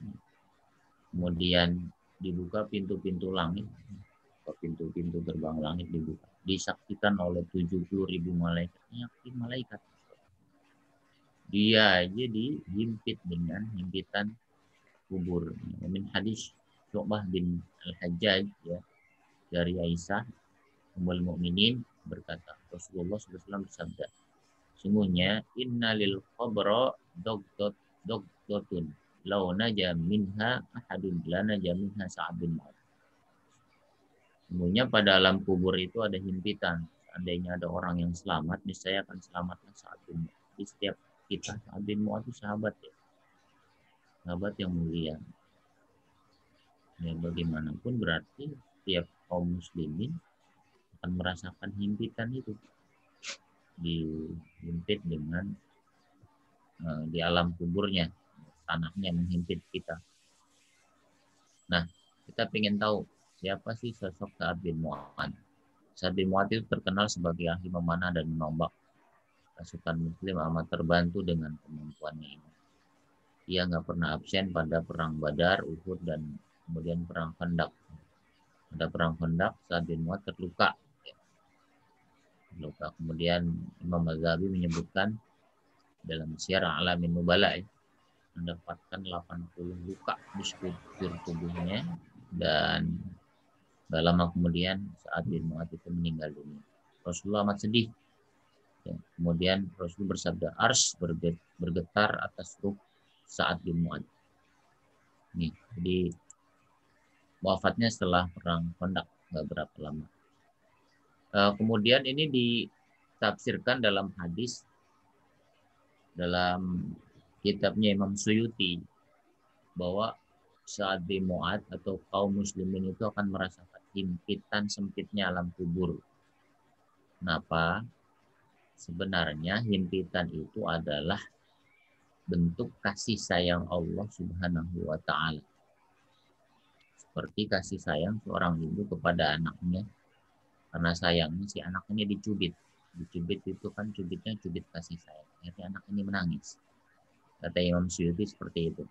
Kemudian dibuka pintu-pintu langit, pintu-pintu gerbang langit dibuka, disaksikan oleh 70.000 malaikat. Malaikat. Dia aja dihimpit dengan himpitan kubur. Min hadis Syu'bah bin Al-Hajjaj, ya, dari Aisyah Ummul Mukminin berkata, Rasulullah SAW bersabda, sungguhnya innalil qabra dogdotun law naja minha ahadun lana jaminha Sa'ad bin Mu'adz. Sungguhnya pada alam kubur itu ada himpitan. Seandainya ada orang yang selamat, niscaya akan selamatlah Sa'ad bin Mu'adz. Di setiap kita, Sa'ad bin Mu'adz itu sahabat, ya. Sahabat yang mulia. Ya, bagaimanapun berarti setiap kaum muslimin akan merasakan himpitan itu. Dihimpit dengan di alam kuburnya, tanahnya menghimpit kita. Nah, kita ingin tahu siapa sih sosok Sa'ad bin Mu'adz. Sa'ad bin Mu'adz itu terkenal sebagai ahli memanah dan menombak. Pasukan muslim amat terbantu dengan kemampuannya ini. Ia nggak pernah absen pada perang Badar, Uhud, dan kemudian perang Khandaq. Pada perang Khandaq, Sa'ad bin Mu'adz terluka. Kemudian Imam Ghazali menyebutkan dalam Syiar A'lamin Nubala, ya, mendapatkan 80 luka di sekujur tubuhnya, dan gak lama kemudian Sa'ad bin Mu'adz itu meninggal dunia. Rasulullah amat sedih. Ya, kemudian Rasul bersabda, arsy bergetar atas ruh Sa'ad bin Mu'adz. Nih, jadi wafatnya setelah perang Khandaq, gak berapa lama. Kemudian ini ditafsirkan dalam hadis dalam kitabnya Imam Suyuti bahwa Sa'ad bin Mu'adz atau kaum muslimin itu akan merasakan himpitan sempitnya alam kubur. Kenapa? Sebenarnya himpitan itu adalah bentuk kasih sayang Allah Subhanahu wa Ta'ala. Seperti kasih sayang seorang ibu kepada anaknya. Karena sayangnya si anak ini dicubit. Dicubit itu kan cubitnya cubit kasih sayang. Akhirnya anak ini menangis. Kata Imam Suyuti seperti itu.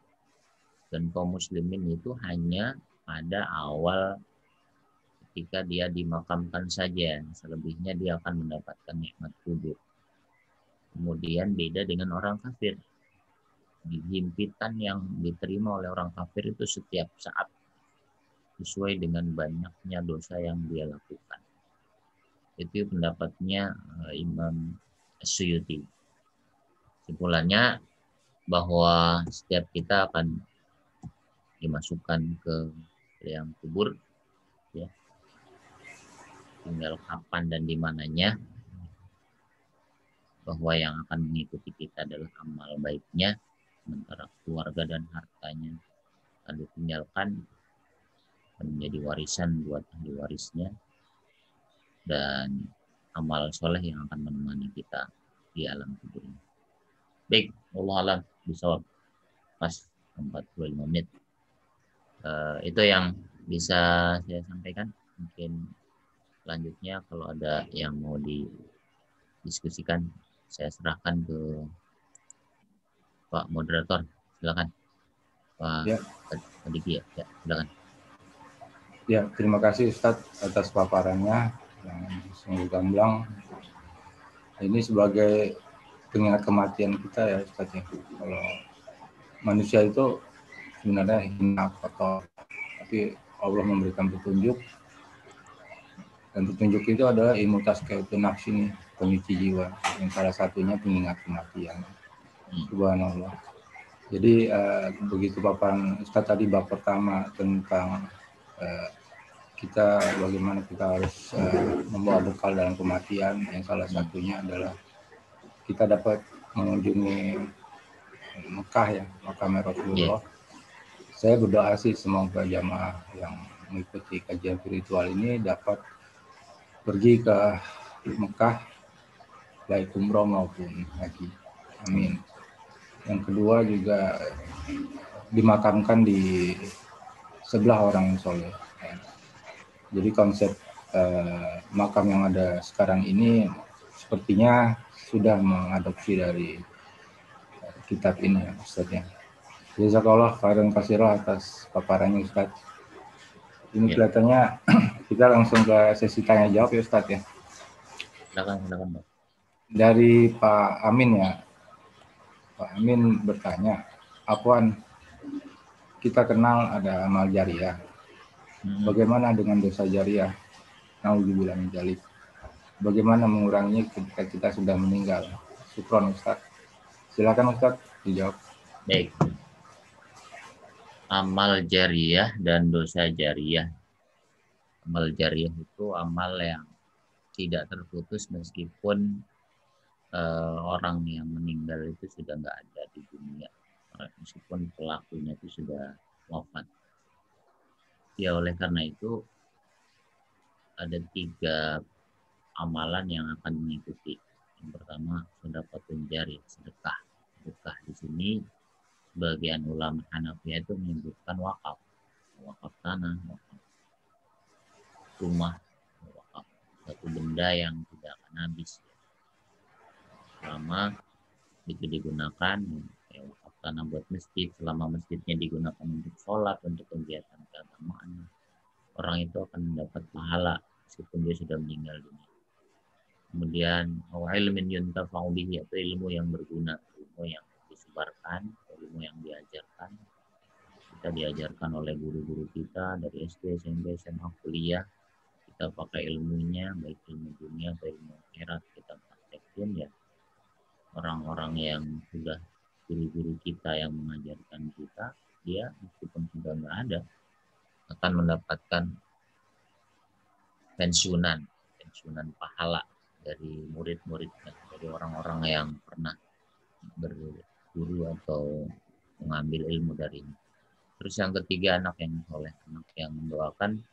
Dan kaum muslimin itu hanya pada awal ketika dia dimakamkan saja. Selebihnya dia akan mendapatkan nikmat kubur. Kemudian beda dengan orang kafir. Himpitan yang diterima oleh orang kafir itu setiap saat sesuai dengan banyaknya dosa yang dia lakukan. Itu pendapatnya Imam Suyuti. Kesimpulannya bahwa setiap kita akan dimasukkan ke liang kubur, ya. Tinggal kapan dan di mananya. Bahwa yang akan mengikuti kita adalah amal baiknya, sementara keluarga dan hartanya akan ditinggalkan, akan menjadi warisan buat ahli warisnya, dan amal soleh yang akan menemani kita di alam kubur ini. Baik, Allah alam bisawab, pas 45 menit. Itu yang bisa saya sampaikan. Mungkin selanjutnya kalau ada yang mau didiskusikan, saya serahkan ke Pak Moderator. Silakan, Pak Diki, ya, silakan. Ya, terima kasih Ustadz atas paparannya yang sungguh gamblang. Ini sebagai pengingat kematian kita ya Ustadz, ya. Kalau manusia itu sebenarnya hina, kotor, tapi Allah memberikan petunjuk Dan petunjuk itu adalah ilmu tazkiyatun nafs ini, penyuci jiwa, yang salah satunya pengingat kematian. Subhanallah. Jadi begitu paparan Ustaz tadi bab pertama tentang kita bagaimana kita harus membawa bekal dalam kematian, yang salah satunya adalah kita dapat mengunjungi Mekah ya, Makam Rasulullah. Saya berdoa sih semoga jamaah yang mengikuti kajian spiritual ini dapat pergi ke Mekah baik umroh maupun haji. Amin. Yang kedua juga dimakamkan di sebelah orang soleh. Jadi konsep makam yang ada sekarang ini sepertinya sudah mengadopsi dari kitab ini ya Ustaz ya. Jazakallah khairan katsira atas paparannya Ustaz. Ini kelihatannya kita langsung ke sesi tanya jawab ya Ustaz ya. Silakan. Dari Pak Amin ya. Pak Amin bertanya, Afwan, kita kenal ada amal jariah. Bagaimana dengan dosa jariah? Nauzubillah min dzalik. Bagaimana menguranginya ketika kita sudah meninggal? Syukron Ustaz. Silakan Ustaz dijawab. Baik. Amal jariah dan dosa jariah. Amal jariah itu amal yang tidak terputus meskipun orang yang meninggal itu sudah nggak ada di dunia, meskipun pelakunya itu sudah wafat. Ya oleh karena itu ada 3 amalan yang akan mengikuti. Yang pertama sedekahun jariyah, sedekah. Sedekah di sini sebagian ulama Hanafiyah itu menyebutkan wakaf tanah, wakaf rumah, wakaf satu benda yang tidak akan habis selama itu digunakan, ya, wakaf tanah buat masjid, selama masjidnya digunakan untuk sholat, untuk kegiatan keagamaan, orang itu akan mendapat pahala meskipun dia sudah meninggal dunia. Kemudian ilmin yuntafa'u bihi, yaitu ilmu yang berguna, ilmu yang disebarkan, ilmu yang diajarkan. Kita diajarkan oleh guru-guru kita dari SD, SMP, SMA, kuliah. Kita pakai ilmunya, baik ilmu dunia atau ilmu akhirat, kita praktekin ya. Orang-orang yang sudah guru-guru kita yang mengajarkan kita, dia meskipun sudah nggak ada, akan mendapatkan pensiunan pahala dari murid-muridnya, dari orang-orang yang pernah berguru atau mengambil ilmu darinya. Terus yang ketiga, anak yang soleh, anak yang mendoakan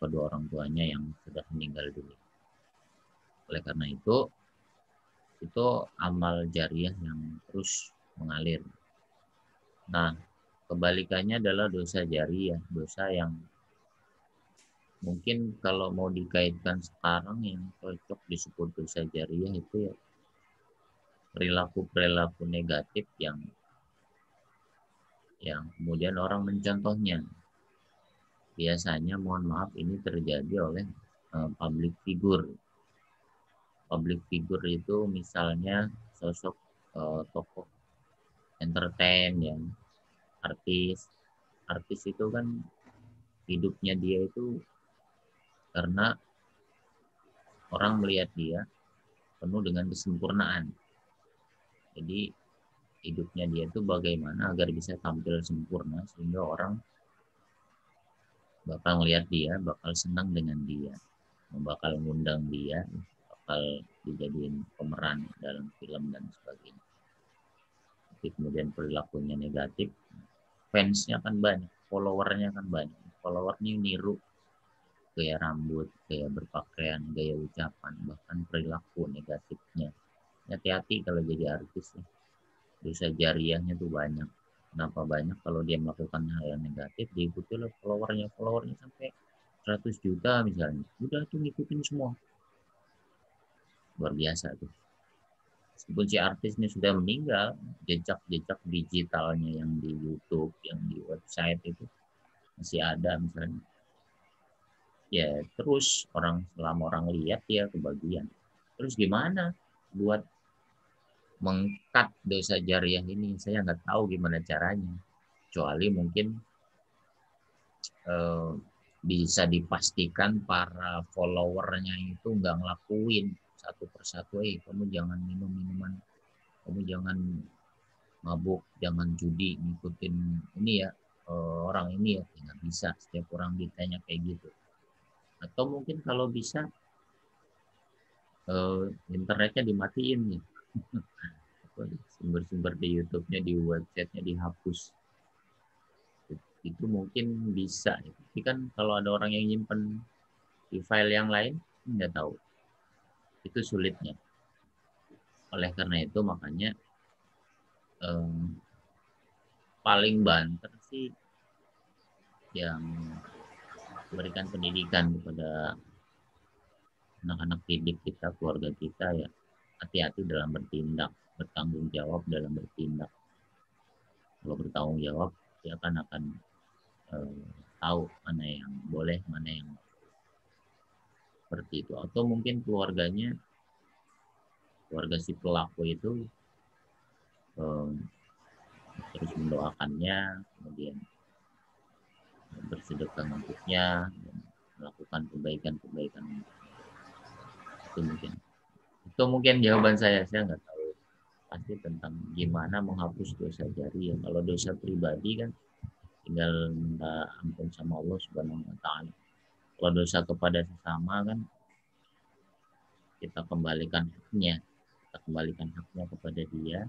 kedua orang tuanya yang sudah meninggal dunia. Oleh karena itu amal jariah yang terus mengalir. Nah, kebalikannya adalah dosa jariah, dosa yang mungkin kalau mau dikaitkan sekarang yang cocok disebut dosa jariah itu ya perilaku negatif yang kemudian orang mencontohnya. Biasanya mohon maaf ini terjadi oleh public figure. Public figure itu misalnya sosok tokoh entertain ya, artis itu kan hidupnya dia itu karena orang melihat dia penuh dengan kesempurnaan. Jadi hidupnya dia itu bagaimana agar bisa tampil sempurna sehingga orang bakal melihat dia, bakal senang dengan dia, bakal mengundang dia, bakal dijadiin pemeran dalam film dan sebagainya. Tapi kemudian perilakunya negatif, fansnya kan banyak, followernya kan banyak, followernya niru gaya rambut, gaya berpakaian, gaya ucapan, bahkan perilaku negatifnya. Hati-hati kalau jadi artis ya. Dosa jariahnya tuh banyak. Kenapa banyak? Kalau dia melakukan hal yang negatif, diikuti oleh followernya sampai 100 juta misalnya. Udah tuh ngikutin semua. Luar biasa tuh. Meskipun si artis ini sudah meninggal, jejak-jejak digitalnya yang di YouTube, yang di website itu masih ada misalnya. Ya terus selama orang lihat ya kebagian. Terus gimana buat mengkat dosa jariah ini? Saya nggak tahu gimana caranya. Kecuali mungkin bisa dipastikan para followernya itu nggak ngelakuin satu persatu, kamu jangan minum minuman, kamu jangan mabuk, jangan judi, ngikutin ini ya, orang ini ya, nggak bisa setiap orang ditanya kayak gitu. Atau mungkin kalau bisa internetnya dimatiin nih, sumber-sumber di YouTube-nya, di websitenya dihapus, itu mungkin bisa. Tapi kan kalau ada orang yang nyimpen di file yang lain, nggak tahu, itu sulitnya. Oleh karena itu makanya paling banter sih yang berikan pendidikan kepada anak-anak didik kita, keluarga kita ya, hati-hati dalam bertindak, bertanggung jawab dalam bertindak. Kalau bertanggung jawab, dia akan tahu mana yang boleh, mana yang seperti itu. Atau mungkin keluarganya, keluarga si pelaku itu terus mendoakannya, kemudian bersedekah untuknya, dan melakukan kebaikan-kebaikan. Itu mungkin jawaban saya nggak tahu pasti tentang gimana menghapus dosa jari ya. Kalau dosa pribadi kan tinggal minta ampun sama Allah Subhanahu wa taala. Kalau dosa kepada sesama kan kita kembalikan haknya kepada dia,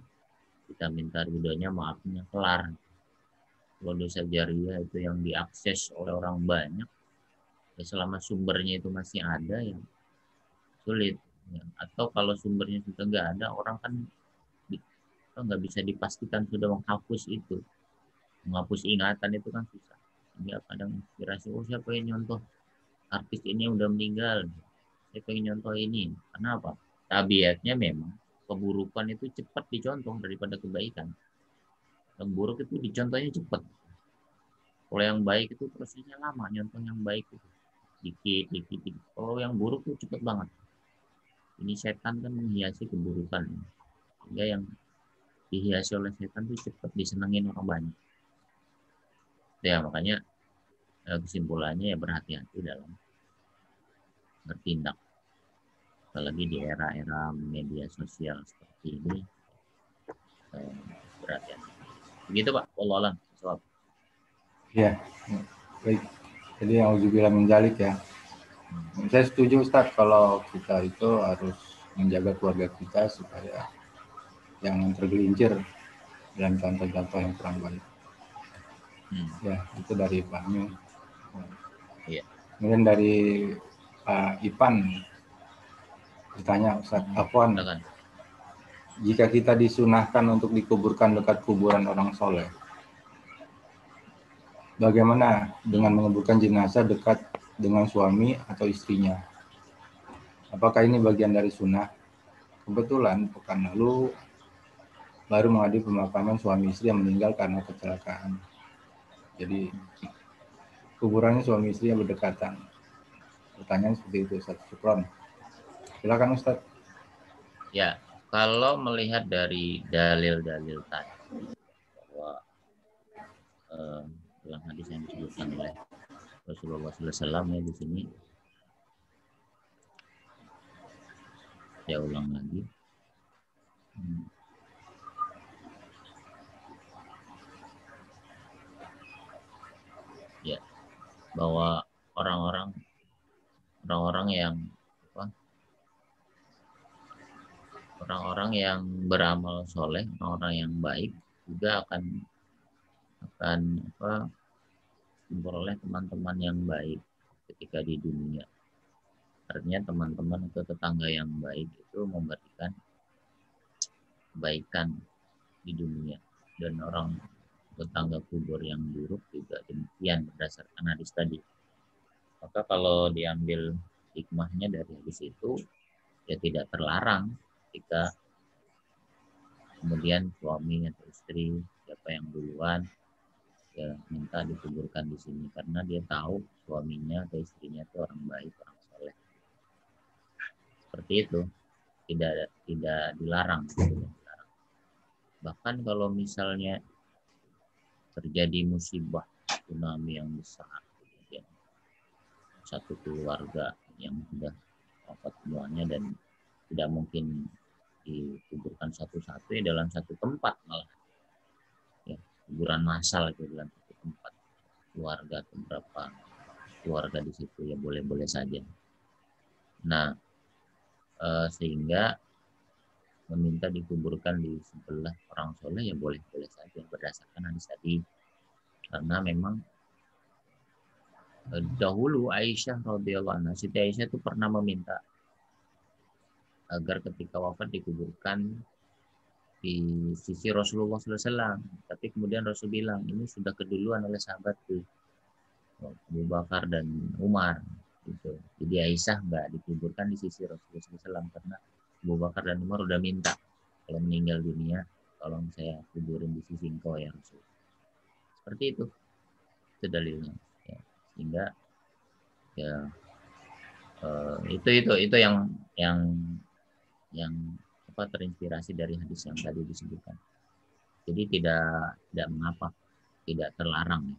kita minta ridhonya, maafnya, kelar. Kalau dosa jariah itu yang diakses oleh orang banyak, ya selama sumbernya itu masih ada ya sulit ya. Atau kalau sumbernya sudah nggak ada, orang kan nggak bisa dipastikan sudah menghapus itu, menghapus ingatan itu kan susah. Sehingga kadang inspirasi, siapa yang nyontoh artis ini yang udah meninggal, saya pengen nyontoh ini. Kenapa? Tabiatnya memang keburukan itu cepat dicontoh daripada kebaikan. Yang buruk itu dicontohnya cepat. Kalau yang baik itu prosesnya lama, nyontoh yang baik itu dikit. Kalau yang buruk itu cepat banget. Ini setan kan menghiasi keburukan, sehingga yang dihiasi oleh setan itu cepat disenangin orang banyak. Ya makanya kesimpulannya ya berhati-hati dalam bertindak. Apalagi di era-era media sosial seperti ini, berhati-hati. Begitu Pak, wallahu a'lam. Ya, baik. Jadi yang auzubillah min dzalik ya. Saya setuju Ustaz kalau kita itu harus menjaga keluarga kita supaya jangan tergelincir dalam contoh-contoh yang kurang baik. Ya, itu dari Pak Min. Iya. Kemudian dari Pak Ipan bertanya, Ustaz Afwan, jika kita disunahkan untuk dikuburkan dekat kuburan orang soleh, bagaimana dengan menguburkan jenazah dekat dengan suami atau istrinya? Apakah ini bagian dari sunnah? Kebetulan pekan lalu baru menghadiri pemakaman suami istri yang meninggal karena kecelakaan. Jadi kuburannya suami istri yang berdekatan. Pertanyaan seperti itu, Ustaz. Syukron. Silakan Ustaz. Ya, kalau melihat dari dalil-dalil tadi bahwa dalam hadis yang disebutkan oleh Rasulullah SAW ya di sini, saya ulang lagi. Ya, bahwa orang-orang yang beramal soleh, orang-orang yang baik juga akan memperoleh teman-teman yang baik ketika di dunia. Artinya teman-teman atau tetangga yang baik itu memberikan kebaikan di dunia, dan orang tetangga kubur yang buruk juga demikian berdasarkan hadis tadi. Maka kalau diambil hikmahnya dari hadis itu, ya tidak terlarang jika kemudian suami atau istri siapa yang duluan ya minta dikuburkan di sini, karena dia tahu suaminya atau istrinya itu orang baik, orang soleh. Seperti itu, tidak dilarang. Bahkan kalau misalnya terjadi musibah tsunami yang besar, kemudian satu keluarga yang sudah wafat semuanya dan tidak mungkin dikuburkan satu-satu ya dalam satu tempat malah ya, kuburan massal itu dalam satu tempat keluarga atau beberapa keluarga di situ ya boleh-boleh saja. Nah sehingga meminta dikuburkan di sebelah orang soleh ya boleh-boleh saja berdasarkan hadis tadi, karena memang dahulu Aisyah radhiyallahu anha, Siti Aisyah itu pernah meminta agar ketika wafat dikuburkan di sisi Rasulullah SAW. Tapi kemudian Rasul bilang ini sudah keduluan oleh sahabatku Abu Bakar dan Umar. Gitu. Jadi Aisyah nggak dikuburkan di sisi Rasulullah SAW karena Abu Bakar dan Umar udah minta kalau meninggal dunia tolong saya kuburin di sisi engkau ya Rasul. Seperti itu dalilnya. Ya. Sehingga ya itu yang apa terinspirasi dari hadis yang tadi disebutkan. Jadi tidak mengapa, tidak terlarang,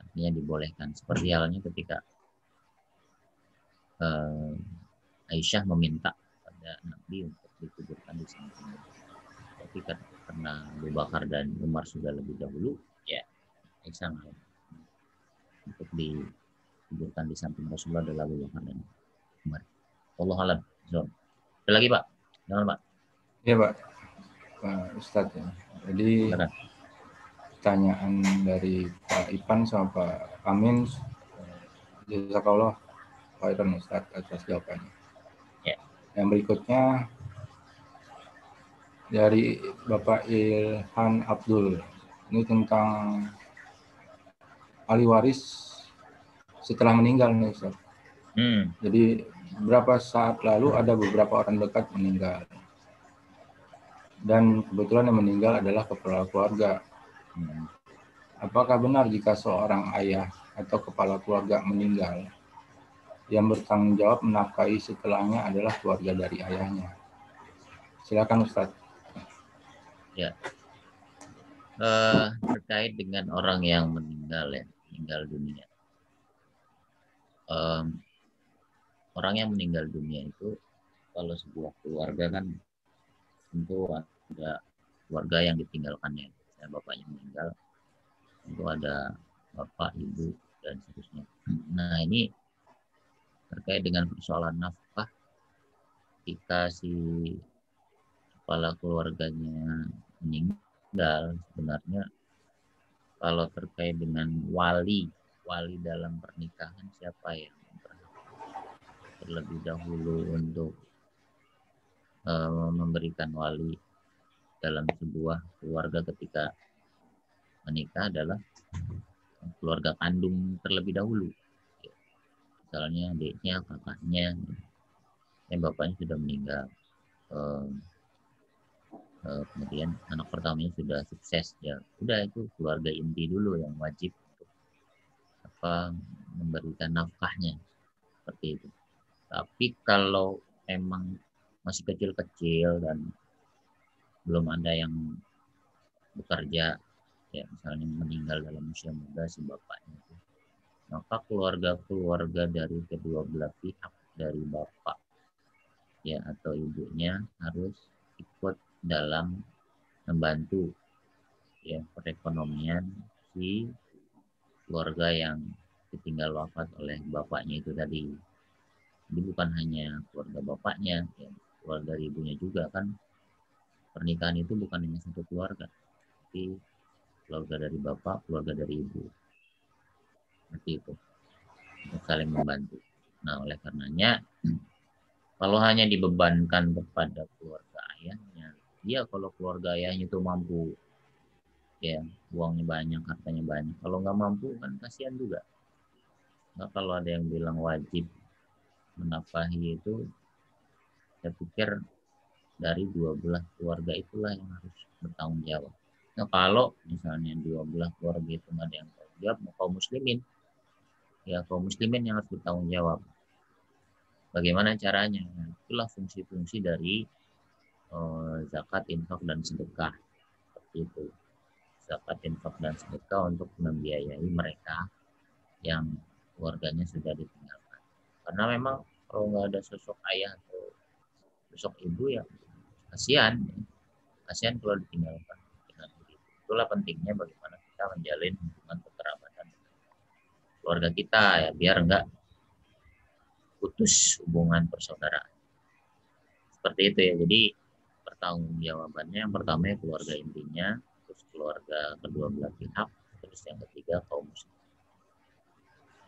artinya dibolehkan. Seperti halnya ketika Aisyah meminta pada Nabi untuk dikuburkan di samping. Tapi karena Abu Bakar dan Umar sudah lebih dahulu, ya Aisyah untuk dikuburkan di samping Rasulullah adalah Abu Bakar dan Umar. Allah alam. Ada lagi Pak? Jangan Pak. Iya Pak, Ustadz ya. Jadi pertanyaan dari Pak Ipan sama Pak Amin, jazakallah khairan Ustadz atas jawabannya. Ya. Yang berikutnya dari Bapak Ilhan Abdul, ini tentang ahli waris setelah meninggal nih Ustaz. Jadi beberapa saat lalu ada beberapa orang dekat meninggal. Dan kebetulan yang meninggal adalah kepala keluarga. Apakah benar jika seorang ayah atau kepala keluarga meninggal, yang bertanggung jawab menafkahi setelahnya adalah keluarga dari ayahnya? Silakan Ustaz. Ya. Terkait dengan orang yang meninggal dunia. Orang yang meninggal dunia itu kalau sebuah keluarga kan tentu ada keluarga yang ditinggalkannya. Misalnya bapaknya meninggal, tentu ada bapak, ibu, dan seterusnya. Nah ini terkait dengan persoalan nafkah, jika si kepala keluarganya meninggal, sebenarnya kalau terkait dengan wali dalam pernikahan siapa yang terlebih dahulu untuk memberikan wali dalam sebuah keluarga ketika menikah adalah keluarga kandung terlebih dahulu. Misalnya adiknya, kakaknya, yang bapaknya sudah meninggal. Kemudian anak pertamanya sudah sukses, ya udah itu keluarga inti dulu yang wajib untuk memberikan nafkahnya seperti itu. Tapi kalau emang masih kecil-kecil dan belum ada yang bekerja, ya misalnya meninggal dalam usia muda si bapaknya itu, maka keluarga dari kedua belah pihak dari bapak ya atau ibunya harus ikut dalam membantu ya perekonomian si keluarga yang ditinggal wafat oleh bapaknya itu tadi. Jadi bukan hanya keluarga bapaknya, ya, keluarga ibunya juga kan. Pernikahan itu bukan hanya satu keluarga, tapi keluarga dari bapak, keluarga dari ibu. Seperti itu. Untuk saling membantu. Nah, oleh karenanya, kalau hanya dibebankan kepada keluarga ayahnya, ya kalau keluarga ayahnya itu mampu, ya uangnya banyak, hartanya banyak. Kalau nggak mampu kan kasihan juga. Nah, kalau ada yang bilang wajib menafkahi itu, saya pikir dari dua belah keluarga itulah yang harus bertanggung jawab. Nah, kalau misalnya dua belah keluarga itu nggak ada yang bertanggung jawab, kaum muslimin, ya kaum muslimin yang harus bertanggung jawab. Bagaimana caranya? Nah, itulah fungsi-fungsi dari zakat, infak, dan sedekah. Seperti itu. Zakat, infak, dan sedekah untuk membiayai mereka yang keluarganya sudah ditinggalkan. Karena memang kalau nggak ada sosok ayah atau sosok ibu ya kasihan, kasihan kalau ditinggalkan dengan begitu. Itulah pentingnya bagaimana kita menjalin hubungan kekerabatan dengan keluarga kita ya, biar nggak putus hubungan persaudaraan. Seperti itu ya. Jadi pertanggungjawabannya yang pertama ya keluarga intinya, terus keluarga kedua belah pihak, terus yang ketiga kaum muslim.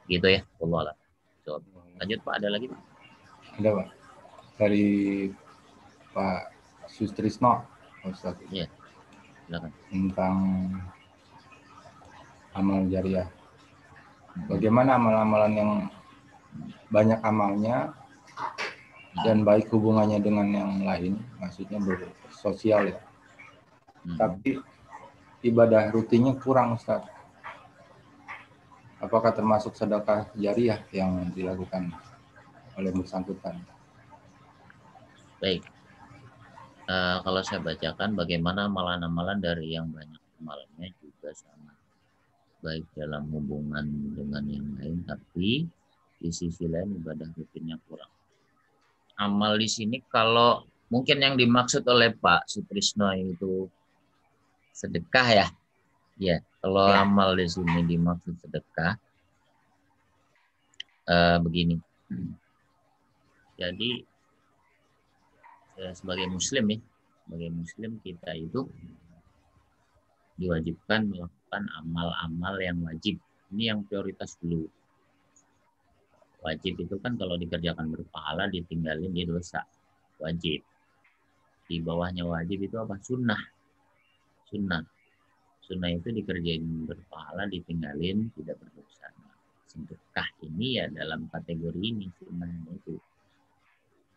Gitu ya, Allah. So, lanjut Pak, ada lagi Pak? Ada Pak. Dari Pak Sustrisno, Ustaz. Iya, silakan. Tentang amal jariah. Bagaimana amal-amalan yang banyak amalnya dan baik hubungannya dengan yang lain, maksudnya bersosial ya. Tapi ibadah rutinnya kurang, Ustaz. Apakah termasuk sedekah jariah yang dilakukan oleh bersangkutan? Baik. Kalau saya bacakan bagaimana amalan-amalan dari yang banyak amalnya juga sama. Baik dalam hubungan dengan yang lain, tapi di sisi lain ibadah rutinnya kurang. Amal di sini kalau mungkin yang dimaksud oleh Pak Sutrisno itu sedekah ya. Ya, kalau amal di sini dimaksud sedekah begini. Jadi sebagai muslim kita itu diwajibkan melakukan amal-amal yang wajib. Ini yang prioritas dulu. Wajib itu kan kalau dikerjakan berpahala, ditinggalin dia dosa. Wajib. Di bawahnya wajib itu apa? Sunnah. Sunnah itu dikerjain berpahala, ditinggalin tidak berdosa. Sedekah ini ya dalam kategori ini sunnahnya itu.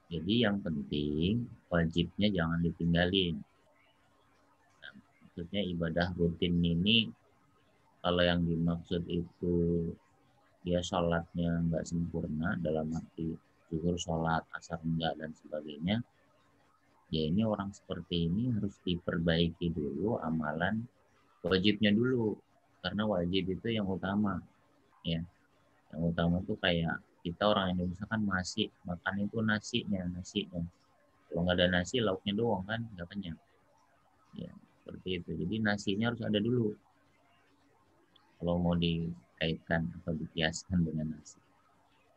Jadi yang penting wajibnya jangan ditinggalin. Nah, maksudnya ibadah rutin ini kalau yang dimaksud itu dia sholatnya nggak sempurna dalam arti zuhur sholat, asar enggak dan sebagainya, ya ini orang seperti ini harus diperbaiki dulu amalan wajibnya dulu, karena wajib itu yang utama ya. Yang utama tuh kayak kita orang Indonesia kan masih makan itu nasinya. Kalau nggak ada nasi lauknya doang kan nggak kenyang. Ya seperti itu. Jadi nasinya harus ada dulu. Kalau mau dikaitkan atau dikiaskan dengan nasi.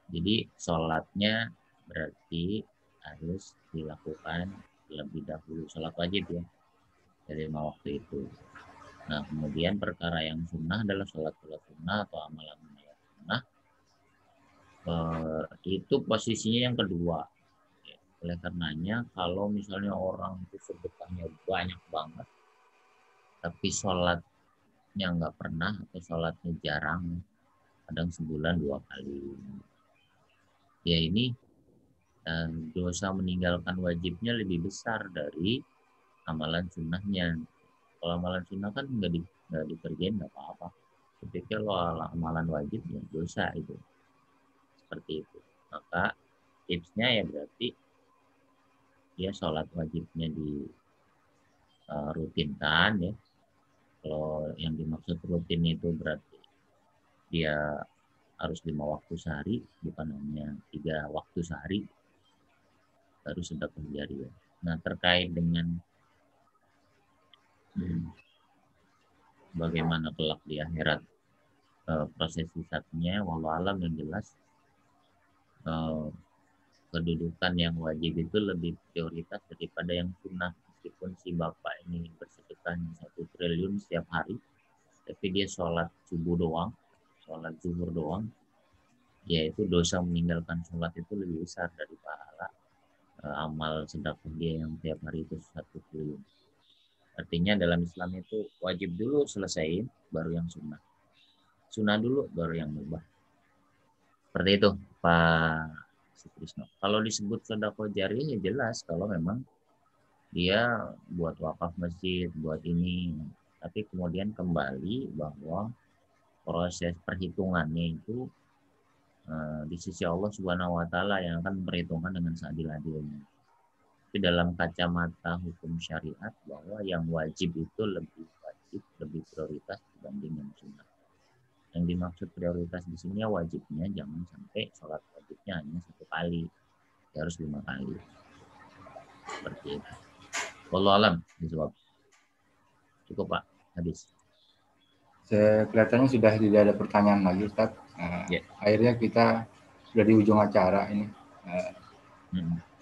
Jadi sholatnya berarti harus dilakukan lebih dahulu, sholat wajib ya dari 5 waktu itu. Nah kemudian perkara yang sunnah adalah sholat sunnah atau amalan-amalan sunnah. Itu posisinya yang kedua. Oleh karenanya kalau misalnya orang itu sedekahnya banyak banget tapi sholatnya nggak pernah atau sholatnya jarang, kadang sebulan 2 kali, ya ini dosa meninggalkan wajibnya lebih besar dari amalan sunnahnya. Kalau amalan sunnah kan nggak dikerjain nggak apa-apa, tapi kalau amalan wajib ya dosa itu. Seperti itu. Maka tipsnya ya berarti dia sholat wajibnya di rutinkan ya. Kalau yang dimaksud rutin itu berarti dia harus 5 waktu sehari, bukan hanya 3 waktu sehari, baru sedekah jariah. Nah terkait dengan bagaimana kelak di akhirat proses hisabnya, wallahu alam, yang jelas kedudukan yang wajib itu lebih prioritas daripada yang sunnah. Meskipun si bapak ini bersedekah 1 triliun setiap hari, tapi dia sholat subuh doang, sholat zuhur doang, yaitu dosa meninggalkan sholat itu lebih besar dari pahala amal sedekah dia yang tiap hari itu 1 triliun. Artinya dalam Islam itu wajib dulu selesaiin, baru yang sunnah. Sunnah dulu, baru yang mubah. Seperti itu, Pak Sutrisno. Kalau disebut sedekah jariah ya jelas kalau memang dia buat wakaf masjid, buat ini. Tapi kemudian kembali bahwa proses perhitungannya itu di sisi Allah Subhanahu wa taala yang akan memperhitungkan dengan seadil-adilnya. Tapi dalam kacamata hukum syariat bahwa yang wajib itu lebih wajib, lebih prioritas dibanding yang sunnah. Yang dimaksud prioritas di sini ya wajibnya jangan sampai sholat wajibnya hanya 1 kali, ya harus 5 kali. Seperti itu. Wallahu alam bisawab. Cukup Pak, habis. Kelihatannya sudah tidak ada pertanyaan lagi, Ustaz. Akhirnya kita sudah di ujung acara ini.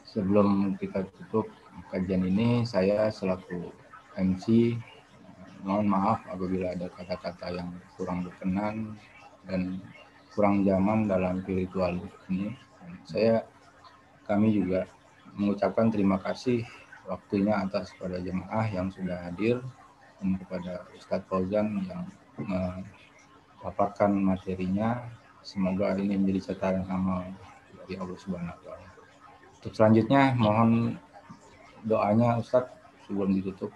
Sebelum kita tutup kajian ini, saya selaku MC mohon maaf apabila ada kata-kata yang kurang berkenan dan kurang zaman dalam spiritual ini. Kami juga mengucapkan terima kasih waktunya atas pada jemaah yang sudah hadir dan kepada Ustadz Fauzan yang memaparkan materinya. Semoga ini menjadi catatan amal dari Allah Subhanahu wa taala. Untuk selanjutnya mohon doanya Ustadz sebelum ditutup.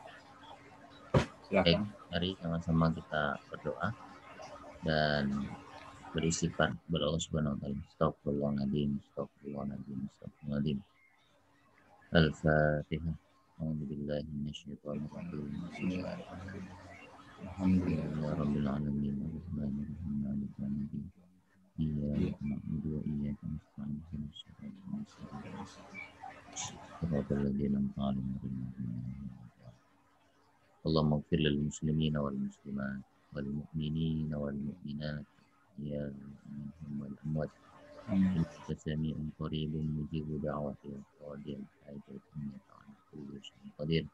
Silakan. Baik, mari sama-sama kita berdoa dan beristighfar kepada Allah Subhanahu wa taala. Astagfirullahaladzim, astagfirullahaladzim, astagfirullahaladzim. Al-Fatihah. A'udzubillahi minasyaitonir rajim. Bismillahirrahmanirrahim. Alhamdulillahirabbil alamin. Arrahmanirrahim. Maliki yaumiddin. Iyyaka na'budu wa iyyaka nasta'in. Ihdinas siratal mustaqim. Shiratal ladzina an'amta 'alaihim. Allahumma ighfir lil muslimina wal muslimat wal mu'minina wal mu'minat ya wal amwat. Innaka sami'un qaribun mujibu da'wati wadil haidil innaka 'ala kulli syai'in qadir.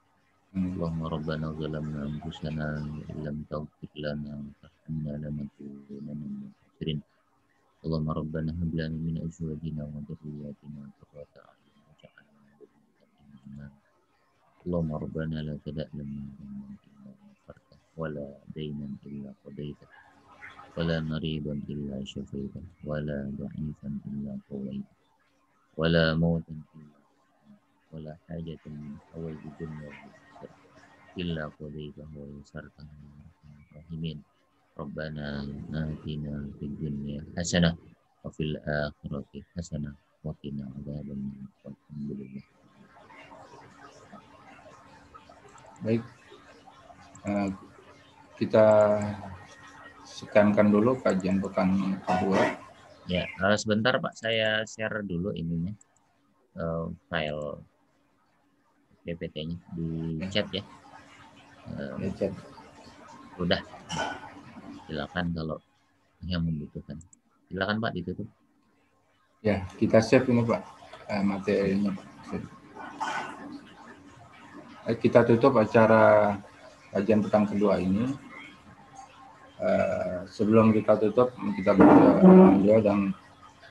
Allahumma rabbana zalamna anfusana wa illam taghfir lana wa tarhamna lanakunanna minal khasirin. Allahumma rabbana hab lana min azwajina wa dhurriyyatina qurrata a'yun waj'alna lil muttaqina imama. Allahumma rabbana la tada' lana dhanban illa ghafartahu wa la daynan illa qadaytahu wa la maridan illa shafaytahu wa la da'ifan illa qawaytahu wa la mautan illa wa la hajatan min hawaiji dunya wal akhirah illa qadaytahu wa yasartahu ya arhamar rahimin. Rabbana atina fid dunya hasanah wa fil akhirati hasanah wa qina adzabannar. Alhamdulillah. Baik, kita sekankan dulu kajian pekan kedua. Ya, sebentar Pak, saya share dulu ininya, file PPT-nya di chat ya. Chat. Udah, silakan kalau yang membutuhkan. Silakan Pak, ditutup. Ya, kita save ini Pak, materinya Pak. Kita tutup acara kajian pekan kedua ini. Sebelum kita tutup, kita baca doa dan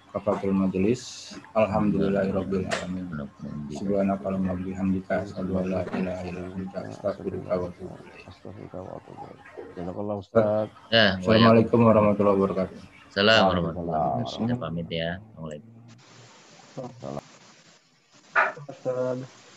kafaratul majelis. Alhamdulillahirabbil alamin. Subhanakallahumma wa bihamdika asyhadu an la ilaha illa anta astaghfiruka wa atubu ilaik. Assalamualaikum warahmatullahi wabarakatuh. Assalamualaikum warahmatullahi wabarakatuh. Saya pamit ya. Assalamualaikum.